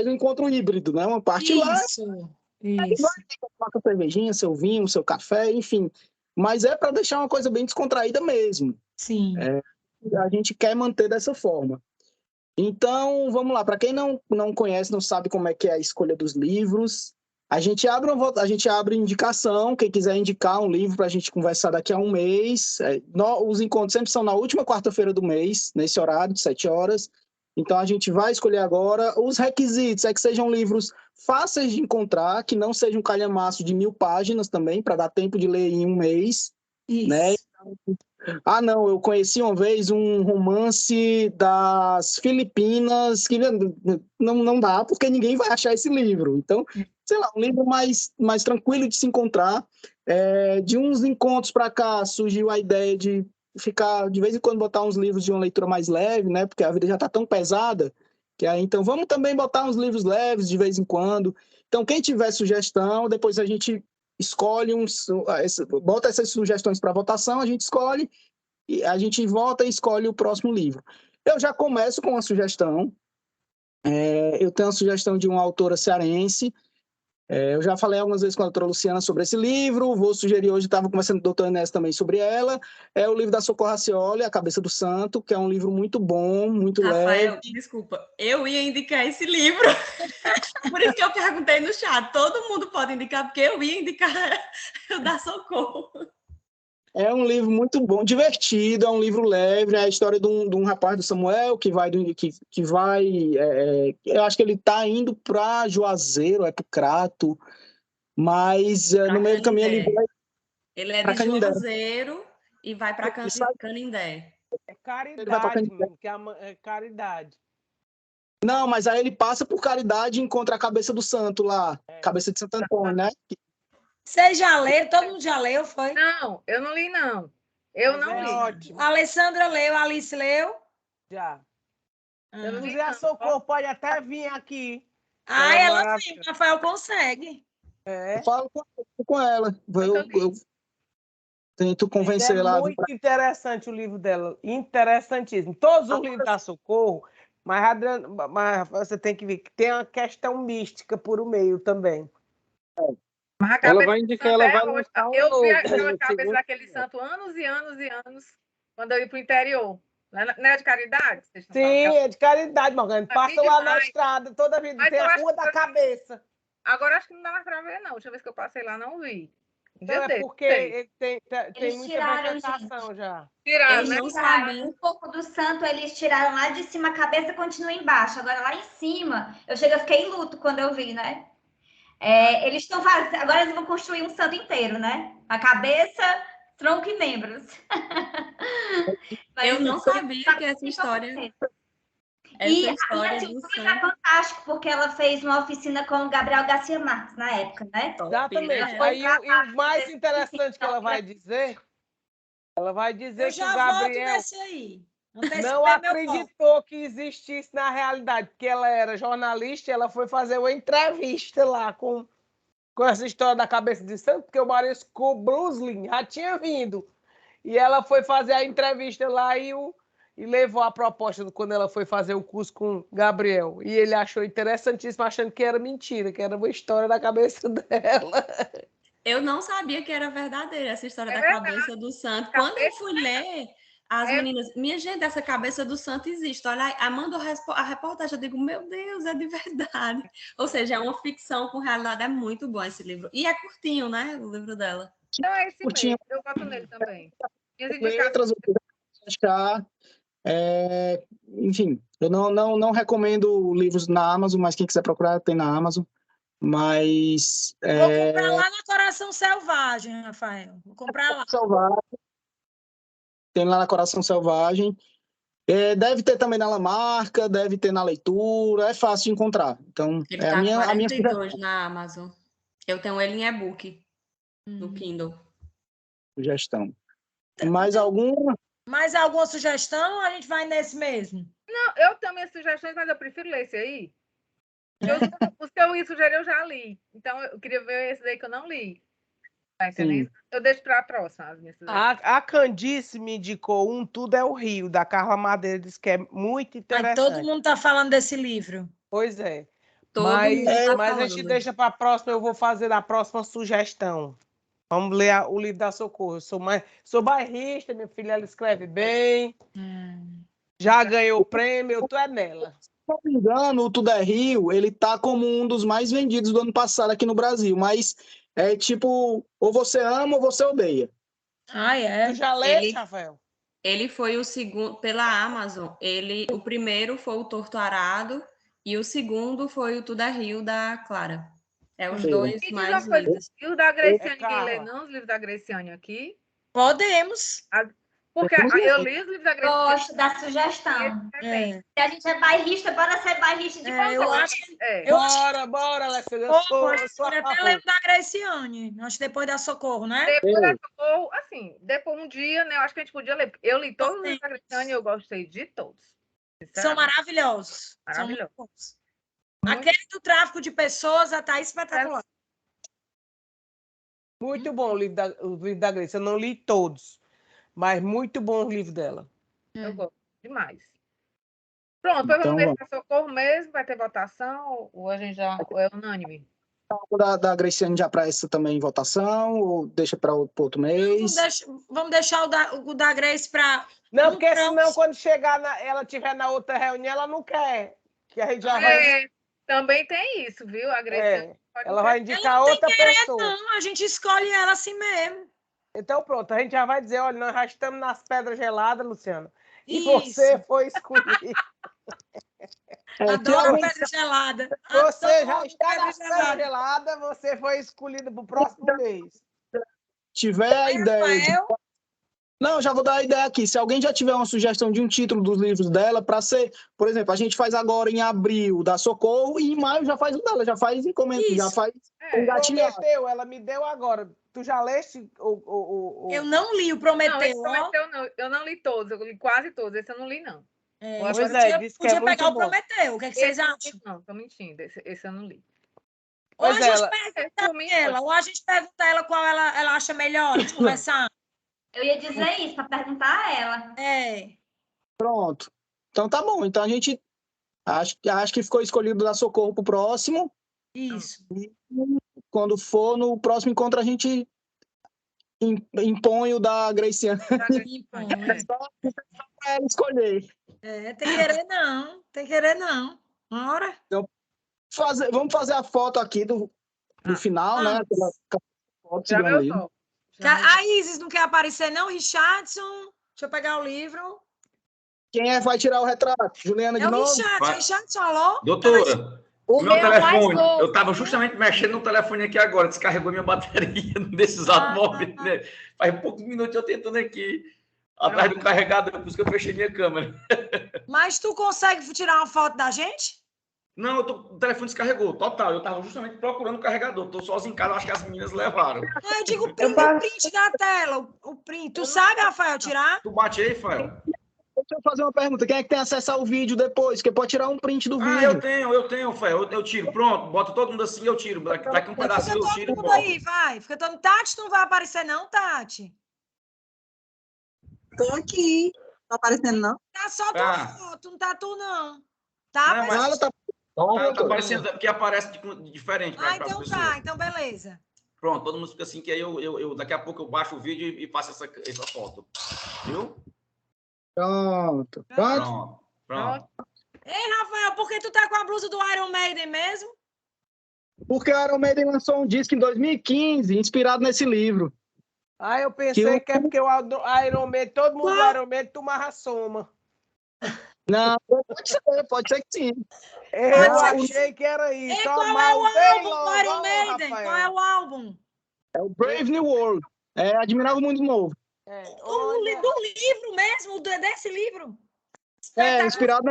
um encontro híbrido, né? Uma parte lá, aí vai tomar sua cervejinha, seu vinho, seu café, enfim. Mas é para deixar uma coisa bem descontraída mesmo. Sim. A gente quer manter dessa forma. Então, vamos lá. Para quem não conhece, não sabe como é que é a escolha dos livros, a gente abre indicação, quem quiser indicar um livro para a gente conversar daqui a um mês. Os encontros sempre são na última quarta-feira do mês, nesse horário de 7 horas. Então, a gente vai escolher agora. Os requisitos é que sejam livros fáceis de encontrar, que não sejam um calhamaço de 1000 páginas também, para dar tempo de ler em um mês. Isso. Né? Não, eu conheci uma vez um romance das Filipinas, que não dá, porque ninguém vai achar esse livro. Então, sei lá, um livro mais tranquilo de se encontrar. De uns encontros para cá surgiu a ideia de ficar, de vez em quando, botar uns livros de uma leitura mais leve, né? Porque a vida já está tão pesada, que aí, então, vamos também botar uns livros leves de vez em quando. Então, quem tiver sugestão, depois a gente escolhe bota essas sugestões para votação, a gente escolhe, e a gente vota e escolhe o próximo livro. Eu já começo com uma sugestão. Eu tenho uma sugestão de uma autora cearense. Eu já falei algumas vezes com a doutora Luciana sobre esse livro, vou sugerir hoje, estava conversando com o doutor Enéas também sobre ela, é o livro da Socorro Racioli, A Cabeça do Santo, que é um livro muito bom, muito Rafael, leve. desculpa, eu ia indicar esse livro, por isso que eu perguntei no chat, todo mundo pode indicar, porque eu ia indicar o da Socorro. É um livro muito bom, divertido, é um livro leve, é a história de um rapaz do Samuel que vai, eu acho que ele está indo para Juazeiro, para o Crato, mas no meio do caminho ele vai Ele é de Juazeiro e vai para Canindé. É Caridade, mesmo, que é Caridade. Não, mas aí ele passa por Caridade e encontra a Cabeça do Santo lá, Cabeça de Santo Antônio, né? Vocês já leram? Todo mundo já leu, foi? Não, eu não li, não. Eu não li. Ótimo. A Alessandra leu, a Alice leu? Já. Eu não li, a Socorro pode até vir aqui. Ela sim, o Rafael consegue. Eu falo com ela. Eu tento convencer ela. É muito interessante o livro dela. Interessantíssimo. Todos os livros da Socorro, mas você tem que ver que tem uma questão mística por o meio também. Ela vai indicar, ela vai lançar um Eu novo. vi aquela cabeça daquele santo anos e anos e anos, quando eu ia para o interior. Não é de Caridade? Sim, é de Caridade, Morgana. Passa lá na estrada, toda a vida. Mas tem a Rua da Cabeça. Agora acho que não dá mais para ver, não. Última vez que eu passei lá, não vi. Então é porque tem muita vegetação já. Eles não sabem. Um pouco do santo, eles tiraram lá de cima, a cabeça continua embaixo. Agora, lá em cima, eu fiquei em luto quando eu vi, né? Eles estão fazendo. Agora eles vão construir um santo inteiro, né? A cabeça, tronco e membros. Eu não sabia que essa história. E a Netflix é fantástico, porque ela fez uma oficina com o Gabriel Garcia Marques na época, né? Exatamente. Aí o mais interessante que ela vai dizer que o Gabriel não acreditou que existisse na realidade, porque ela era jornalista e ela foi fazer uma entrevista lá com essa história da cabeça de santo, porque o Maurício Bruslin já tinha vindo. E ela foi fazer a entrevista lá e levou a proposta quando ela foi fazer o curso com o Gabriel. E ele achou interessantíssimo, achando que era mentira, que era uma história da cabeça dela. Eu não sabia que era verdadeira essa história da cabeça do santo. Quando eu fui ler, as meninas, minha gente, essa cabeça do santo existe. Olha, aí, manda a reportagem, eu digo, meu Deus, é de verdade. Ou seja, é uma ficção com realidade, é muito bom esse livro. E é curtinho, né, o livro dela. Não, é esse mesmo, eu gosto nele também. Letras, enfim, eu não recomendo livros na Amazon, mas quem quiser procurar tem na Amazon. Mas. Vou comprar lá na Coração Selvagem, Rafael. Vou comprar lá. Tem lá na Coração Selvagem. Deve ter também na Lamarca, deve ter na Leitura, é fácil de encontrar. Então, ele tá a 42 na Amazon. Eu tenho ele em e-book, no Kindle. Sugestão. Mais alguma sugestão ou a gente vai nesse mesmo? Não, eu tenho minhas sugestões, mas eu prefiro ler esse aí. Os que eu ia sugerir, eu já li. Então, eu queria ver esse daí que eu não li. Tá entendendo? Eu deixo para a próxima. As minhas a Candice me indicou Tudo é o Rio, da Carla Madeira, disse que é muito interessante. Todo mundo está falando desse livro. Pois é. Mas a gente deixa para a próxima, eu vou fazer a próxima sugestão. Vamos ler o livro da Socorro. Sou bairrista, minha filha, ela escreve bem. Já ganhou o prêmio, tu é nela. Se não me engano, o Tudo é Rio, ele tá como um dos mais vendidos do ano passado aqui no Brasil, mas é tipo, ou você ama ou você odeia. Tu já leu, Rafael? Ele foi o segundo, pela Amazon, o primeiro foi o Torto Arado e o segundo foi o Tudo é Rio, da Clara. Os dois mais lidos. E o da Graciane, ninguém lê não? Os livros da Graciane aqui? Podemos. Porque eu li os livros da Graciane. Gosto da sugestão. Se a gente é bairrista, bora ser bairrista de Bora, Alessandra. Eu até lembro da Graciane. Acho que depois da Socorro, né? Depois da Socorro, assim, depois um dia, né? Eu acho que a gente podia ler. Eu li todos os livros da Graciane e eu gostei de todos. São maravilhosos. Maravilhosos. Aquele do tráfico de pessoas está espetacular. Muito bom o livro da Grace. Eu não li todos, mas muito bom o livro dela. Eu gosto demais. Pronto, então, vamos ver se é Socorro mesmo, vai ter votação, ou a gente já ou é unânime? Da Graciane já para essa também votação, ou deixa para outro mês? Vamos deixar o da Grace para... Não, porque senão quando chegar, ela estiver na outra reunião, ela não quer. Que a gente já vai... Também tem isso, viu? A Graciane ela vai indicar outra pessoa. Não, a gente escolhe ela assim mesmo. Então pronto, a gente já vai dizer, olha, nós já estamos nas pedras geladas, Luciana. E você foi escolhido. Adoro pedra gelada. Você já está nas pedras geladas, você foi escolhido para o próximo mês. Tiver a ideia... Não, já vou dar a ideia aqui. Se alguém já tiver uma sugestão de um título dos livros dela, para ser, por exemplo, a gente faz agora em abril da Socorro e em maio já faz o dela, já faz encomenda, já faz engatilhado. Prometeu, ela me deu agora. Tu já leste o... Eu não li o Prometeu. Não, eu não li todos, eu li quase todos. Esse eu não li, não. Podia pegar o Prometeu. O que vocês acham? Não, tô mentindo. Esse eu não li. Ou a gente pergunta ela, ou a gente pergunta ela qual ela acha melhor de começar. Eu ia dizer isso, para perguntar a ela. Pronto. Então tá bom. Então a gente acho que ficou escolhido da Socorro pro próximo. Isso. E quando for no próximo encontro, a gente impõe o da Graciane. É só para ela escolher. Tem querer não. Bora. Então, vamos fazer a foto aqui do final, né? Aquela foto segurando o A Isis não quer aparecer, não? Richardson? Deixa eu pegar o livro. Quem vai tirar o retrato? Juliana de novo? Richardson, alô? Doutora, o meu telefone, eu estava justamente mexendo no telefone aqui agora, descarregou minha bateria nesse exato momento. Né? Faz poucos minutos eu tentando aqui, atrás do carregador, por isso que eu fechei minha câmera. Mas tu consegue tirar uma foto da gente? Não, o telefone descarregou, total. Eu estava justamente procurando o carregador. Estou sozinho em casa, acho que as meninas levaram. Não, eu digo o print da tela. O print. Tu sabe, Rafael, tirar? Tu bate aí, Rafael? Deixa eu fazer uma pergunta. Quem é que tem acesso ao vídeo depois? Que pode tirar um print do vídeo. Eu tenho, Rafael. Eu tiro. Pronto, bota todo mundo assim, eu tiro. Daqui um pedacinho eu tiro e boto. Aí, vai. Fica todo... Tati, tu não vai aparecer não, Tati? Tô aqui. Tá aparecendo, não? Tá só tua foto, não tá tu, não. Tá, não, mas tá aparecendo, porque aparece diferente. Então tá, então beleza. Pronto, todo mundo fica assim, que aí eu daqui a pouco eu baixo o vídeo e faço essa foto. Viu? Pronto. Ei, Rafael, por que tu tá com a blusa do Iron Maiden mesmo? Porque o Iron Maiden lançou um disco em 2015, inspirado nesse livro. Eu pensei que é porque o Iron Maiden, todo mundo do Iron Maiden tomava soma. Não, pode ser que sim. Eu achei que era isso. Qual é o álbum do Iron Maiden? Qual é o álbum? É o Brave New World. É Admirável Mundo Novo. Do livro mesmo, desse livro? Inspirado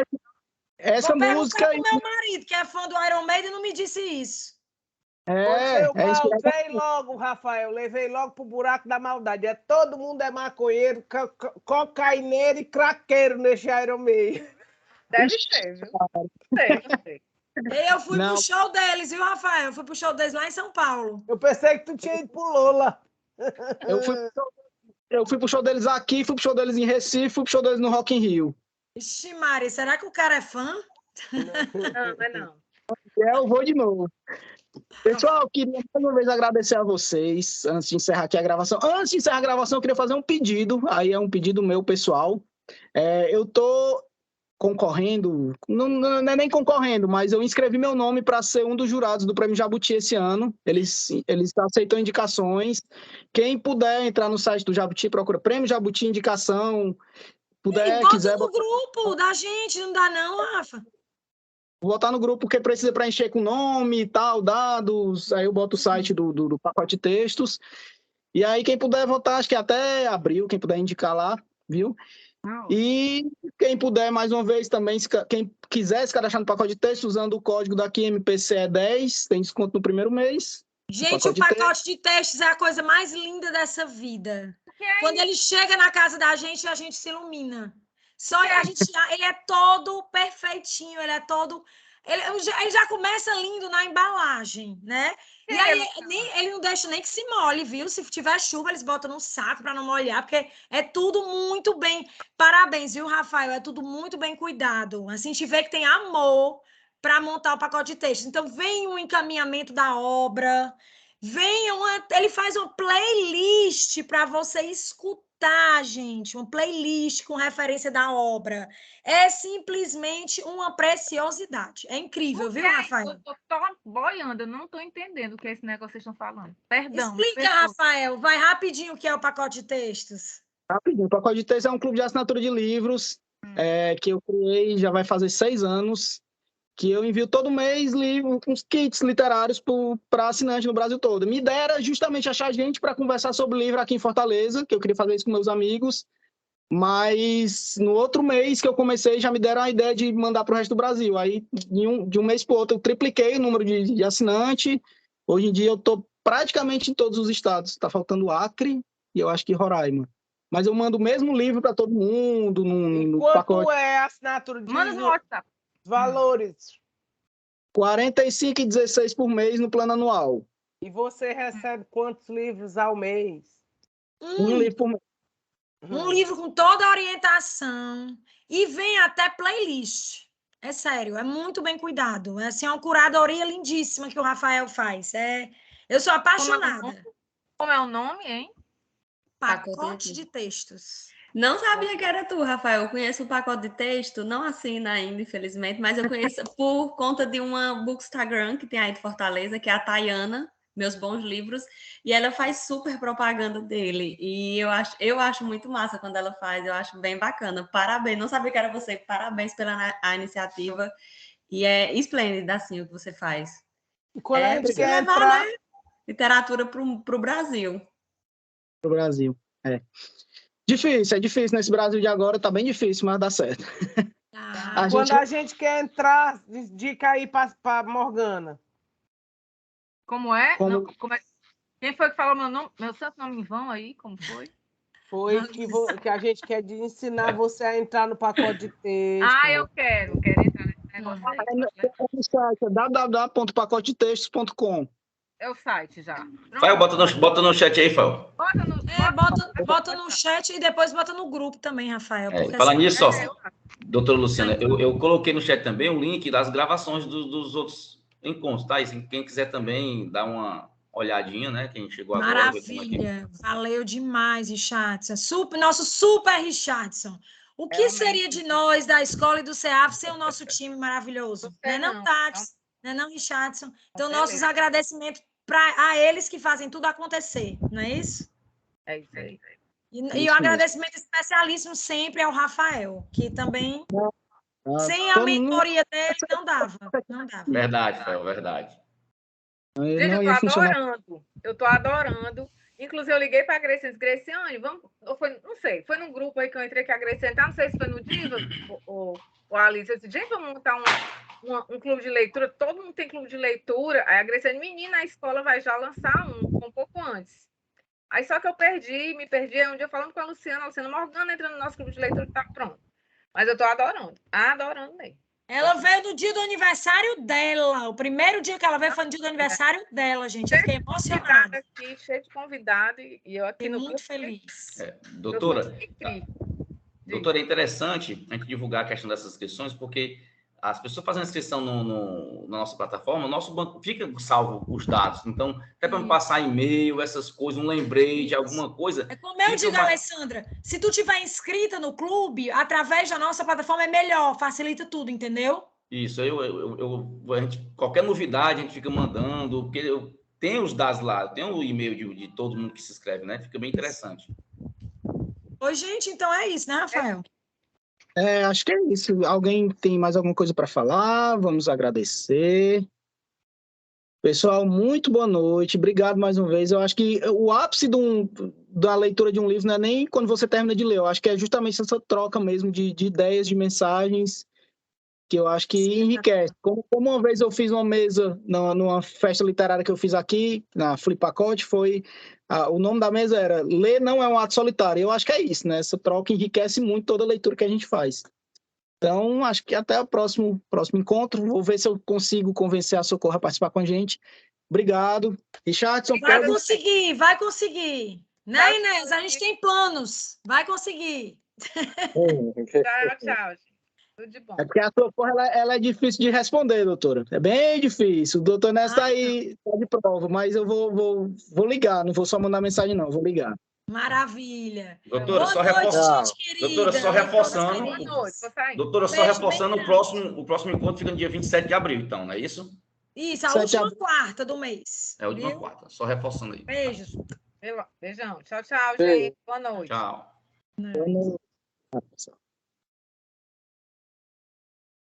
nessa música. O meu marido, que é fã do Iron Maiden, não me disse isso. Eu levei logo, Rafael, levei logo pro buraco da maldade. Todo mundo é maconheiro, cocaineiro e craqueiro nesse Iron Maiden. Deve ser, viu? Sei. Eu fui pro show deles, viu, Rafael? Eu fui pro show deles lá em São Paulo. Eu pensei que tu tinha ido pro Lola. Eu fui pro show deles aqui, fui pro show deles em Recife, fui pro show deles no Rock in Rio. Ixi, Mari, será que o cara é fã? Não. Eu vou de novo. Pessoal, queria mais uma vez agradecer a vocês, antes de encerrar aqui a gravação. Antes de encerrar a gravação, eu queria fazer um pedido, aí é um pedido meu, pessoal. Eu tô concorrendo, não é nem concorrendo, mas eu inscrevi meu nome para ser um dos jurados do Prêmio Jabuti esse ano. Eles aceitam indicações. Quem puder entrar no site do Jabuti, procura Prêmio Jabuti Indicação. Quiser no grupo da gente, não dá não, Rafa? Vou botar no grupo porque precisa preencher com nome e tal, dados. Aí eu boto o site do pacote de textos. E aí quem puder votar, acho que até abril, quem puder indicar lá, viu? E quem puder, mais uma vez, também, quem quiser se cadastrar no pacote de texto, usando o código daqui, MPCE10, tem desconto no primeiro mês. Gente, o pacote de textos é a coisa mais linda dessa vida. Quando ele chega na casa da gente, a gente se ilumina. Ele é todo perfeitinho, ele é todo... Ele já começa lindo na embalagem, né? E aí ele não deixa nem que se molhe, viu? Se tiver chuva, eles botam no saco para não molhar, porque é tudo muito bem. Parabéns, viu, Rafael? É tudo muito bem cuidado. Assim, a gente vê que tem amor para montar o pacote de texto. Então, vem o encaminhamento da obra, ele faz uma playlist para você escutar, gente, uma playlist com referência da obra. É simplesmente uma preciosidade. É incrível, viu, Rafael? Eu estou boiando, eu não estou entendendo o que é esse negócio que vocês estão falando. Perdão. Explica, Rafael. Vai rapidinho o que é o pacote de textos. Rapidinho. O pacote de textos é um clube de assinatura de livros que eu criei, já vai fazer 6 anos, que eu envio todo mês uns kits literários para assinante no Brasil todo. Minha ideia era justamente achar gente para conversar sobre livro aqui em Fortaleza, que eu queria fazer isso com meus amigos, mas no outro mês que eu comecei, já me deram a ideia de mandar para o resto do Brasil. Aí, de um mês para o outro, eu tripliquei o número de assinante. Hoje em dia, eu estou praticamente em todos os estados. Está faltando Acre e eu acho que Roraima. Mas eu mando o mesmo livro para todo mundo. Quanto pacote. É a assinatura de Manda no WhatsApp. Valores? 45,16 por mês no plano anual. E você recebe quantos livros ao mês? Um livro por mês. Um livro com toda a orientação. E vem até playlist. É sério, é muito bem cuidado. É assim, uma curadoria lindíssima que o Rafael faz. Eu sou apaixonada. Como é o nome, hein? Pacote de textos. Não sabia que era tu, Rafael. Eu conheço o pacote de texto, não assina ainda, infelizmente, mas eu conheço por conta de uma bookstagram que tem aí de Fortaleza, que é a Tayana, Meus Bons Livros, e ela faz super propaganda dele. E eu acho muito massa quando ela faz, eu acho bem bacana. Parabéns, não sabia que era você, parabéns pela iniciativa. E é esplêndido, assim, o que você faz. E quando a gente quer levar, entrar... né, literatura para o Brasil. Para o Brasil, é difícil nesse Brasil de agora, tá bem difícil, mas dá certo. Quando a gente quer entrar, dica aí para Morgana. Como é? Quem foi que falou meu nome? Meu santo nome em vão aí? Como foi? Foi que a gente quer ensinar você a entrar no pacote de texto. Eu quero entrar nesse negócio aí. O site é www.pacotedetextos.com. É o site já. Fael, bota no chat aí, Fael. Bota no chat e depois bota no grupo também, Rafael. Falar nisso, doutora Luciana, eu coloquei no chat também um link das gravações dos outros encontros, tá? E quem quiser também dar uma olhadinha, né? Quem chegou agora. Maravilha, valeu demais, Richardson. Nosso super Richardson. O que seria de nós, da escola e do CEAF, sem o nosso time maravilhoso? Não, Tati? Não, Richardson? Então, nossos agradecimentos a eles que fazem tudo acontecer, não é isso? É isso aí. E o agradecimento especialíssimo sempre ao Rafael, que também, sem a mentoria dele, não dava. Verdade, Fael, verdade. Gente, eu tô adorando. Inclusive, eu liguei para a Graciane, Graciane, vamos... Não sei, foi num grupo aí que eu entrei que a Graciane tá, não sei se foi no Diva ou Alice. Eu disse, gente, vamos montar um clube de leitura, todo mundo tem clube de leitura. Aí a Graciane, menina, a escola vai já lançar um pouco antes. Aí só que eu me perdi, aí um dia falando com a Luciana Morgana entrando no nosso clube de leitura, tá pronto. Mas eu tô adorando mesmo. Ela veio no dia do aniversário dela. O primeiro dia que ela veio foi no dia do aniversário dela, gente. Eu fiquei emocionada. Aqui, cheio de convidado e eu aqui no muito feliz. Doutora, é interessante a gente divulgar a questão dessas inscrições, porque as pessoas fazendo inscrição na nossa plataforma, o nosso banco fica salvo os dados. Então, até para me passar e-mail, essas coisas, um lembrete, alguma coisa. É como eu digo, Alessandra, se tu tiver inscrita no clube, através da nossa plataforma é melhor, facilita tudo, entendeu? Isso, qualquer novidade a gente fica mandando, porque eu tenho os dados lá, tem o e-mail de todo mundo que se inscreve, né? Fica bem interessante. Oi, gente, então é isso, né, Rafael? Acho que é isso. Alguém tem mais alguma coisa para falar? Vamos agradecer. Pessoal, muito boa noite. Obrigado mais uma vez. Eu acho que o ápice da leitura de um livro não é nem quando você termina de ler. Eu acho que é justamente essa troca mesmo de ideias, de mensagens, que eu acho que enriquece. Como uma vez eu fiz uma mesa numa festa literária que eu fiz aqui, na Flipacote, o nome da mesa era Ler não é um ato solitário. Eu acho que é isso, né? Essa troca enriquece muito toda a leitura que a gente faz. Então, acho que até o próximo encontro. Vou ver se eu consigo convencer a Socorro a participar com a gente. Obrigado. Richardson, vai conseguir, vai conseguir. Né, Inês? A gente tem planos. Vai conseguir. Tchau, tchau. Tudo de bom. É porque a Socorro ela é difícil de responder, doutora. É bem difícil. O doutor Nessa está aí tá de prova, mas eu vou ligar. Não vou só mandar mensagem, não. Vou ligar. Maravilha. Doutora, Boa só noite, reforçando. gente querida. Doutora, só reforçando. Boa noite, tô saindo. Doutora, só Beijo, reforçando, bem o próximo encontro fica no dia 27 de abril, então, não é isso? Isso, a última quarta do mês. É a última quarta. Só reforçando aí. Beijos. Beijão. Tchau, tchau, gente. Boa noite. Tchau. Boa noite.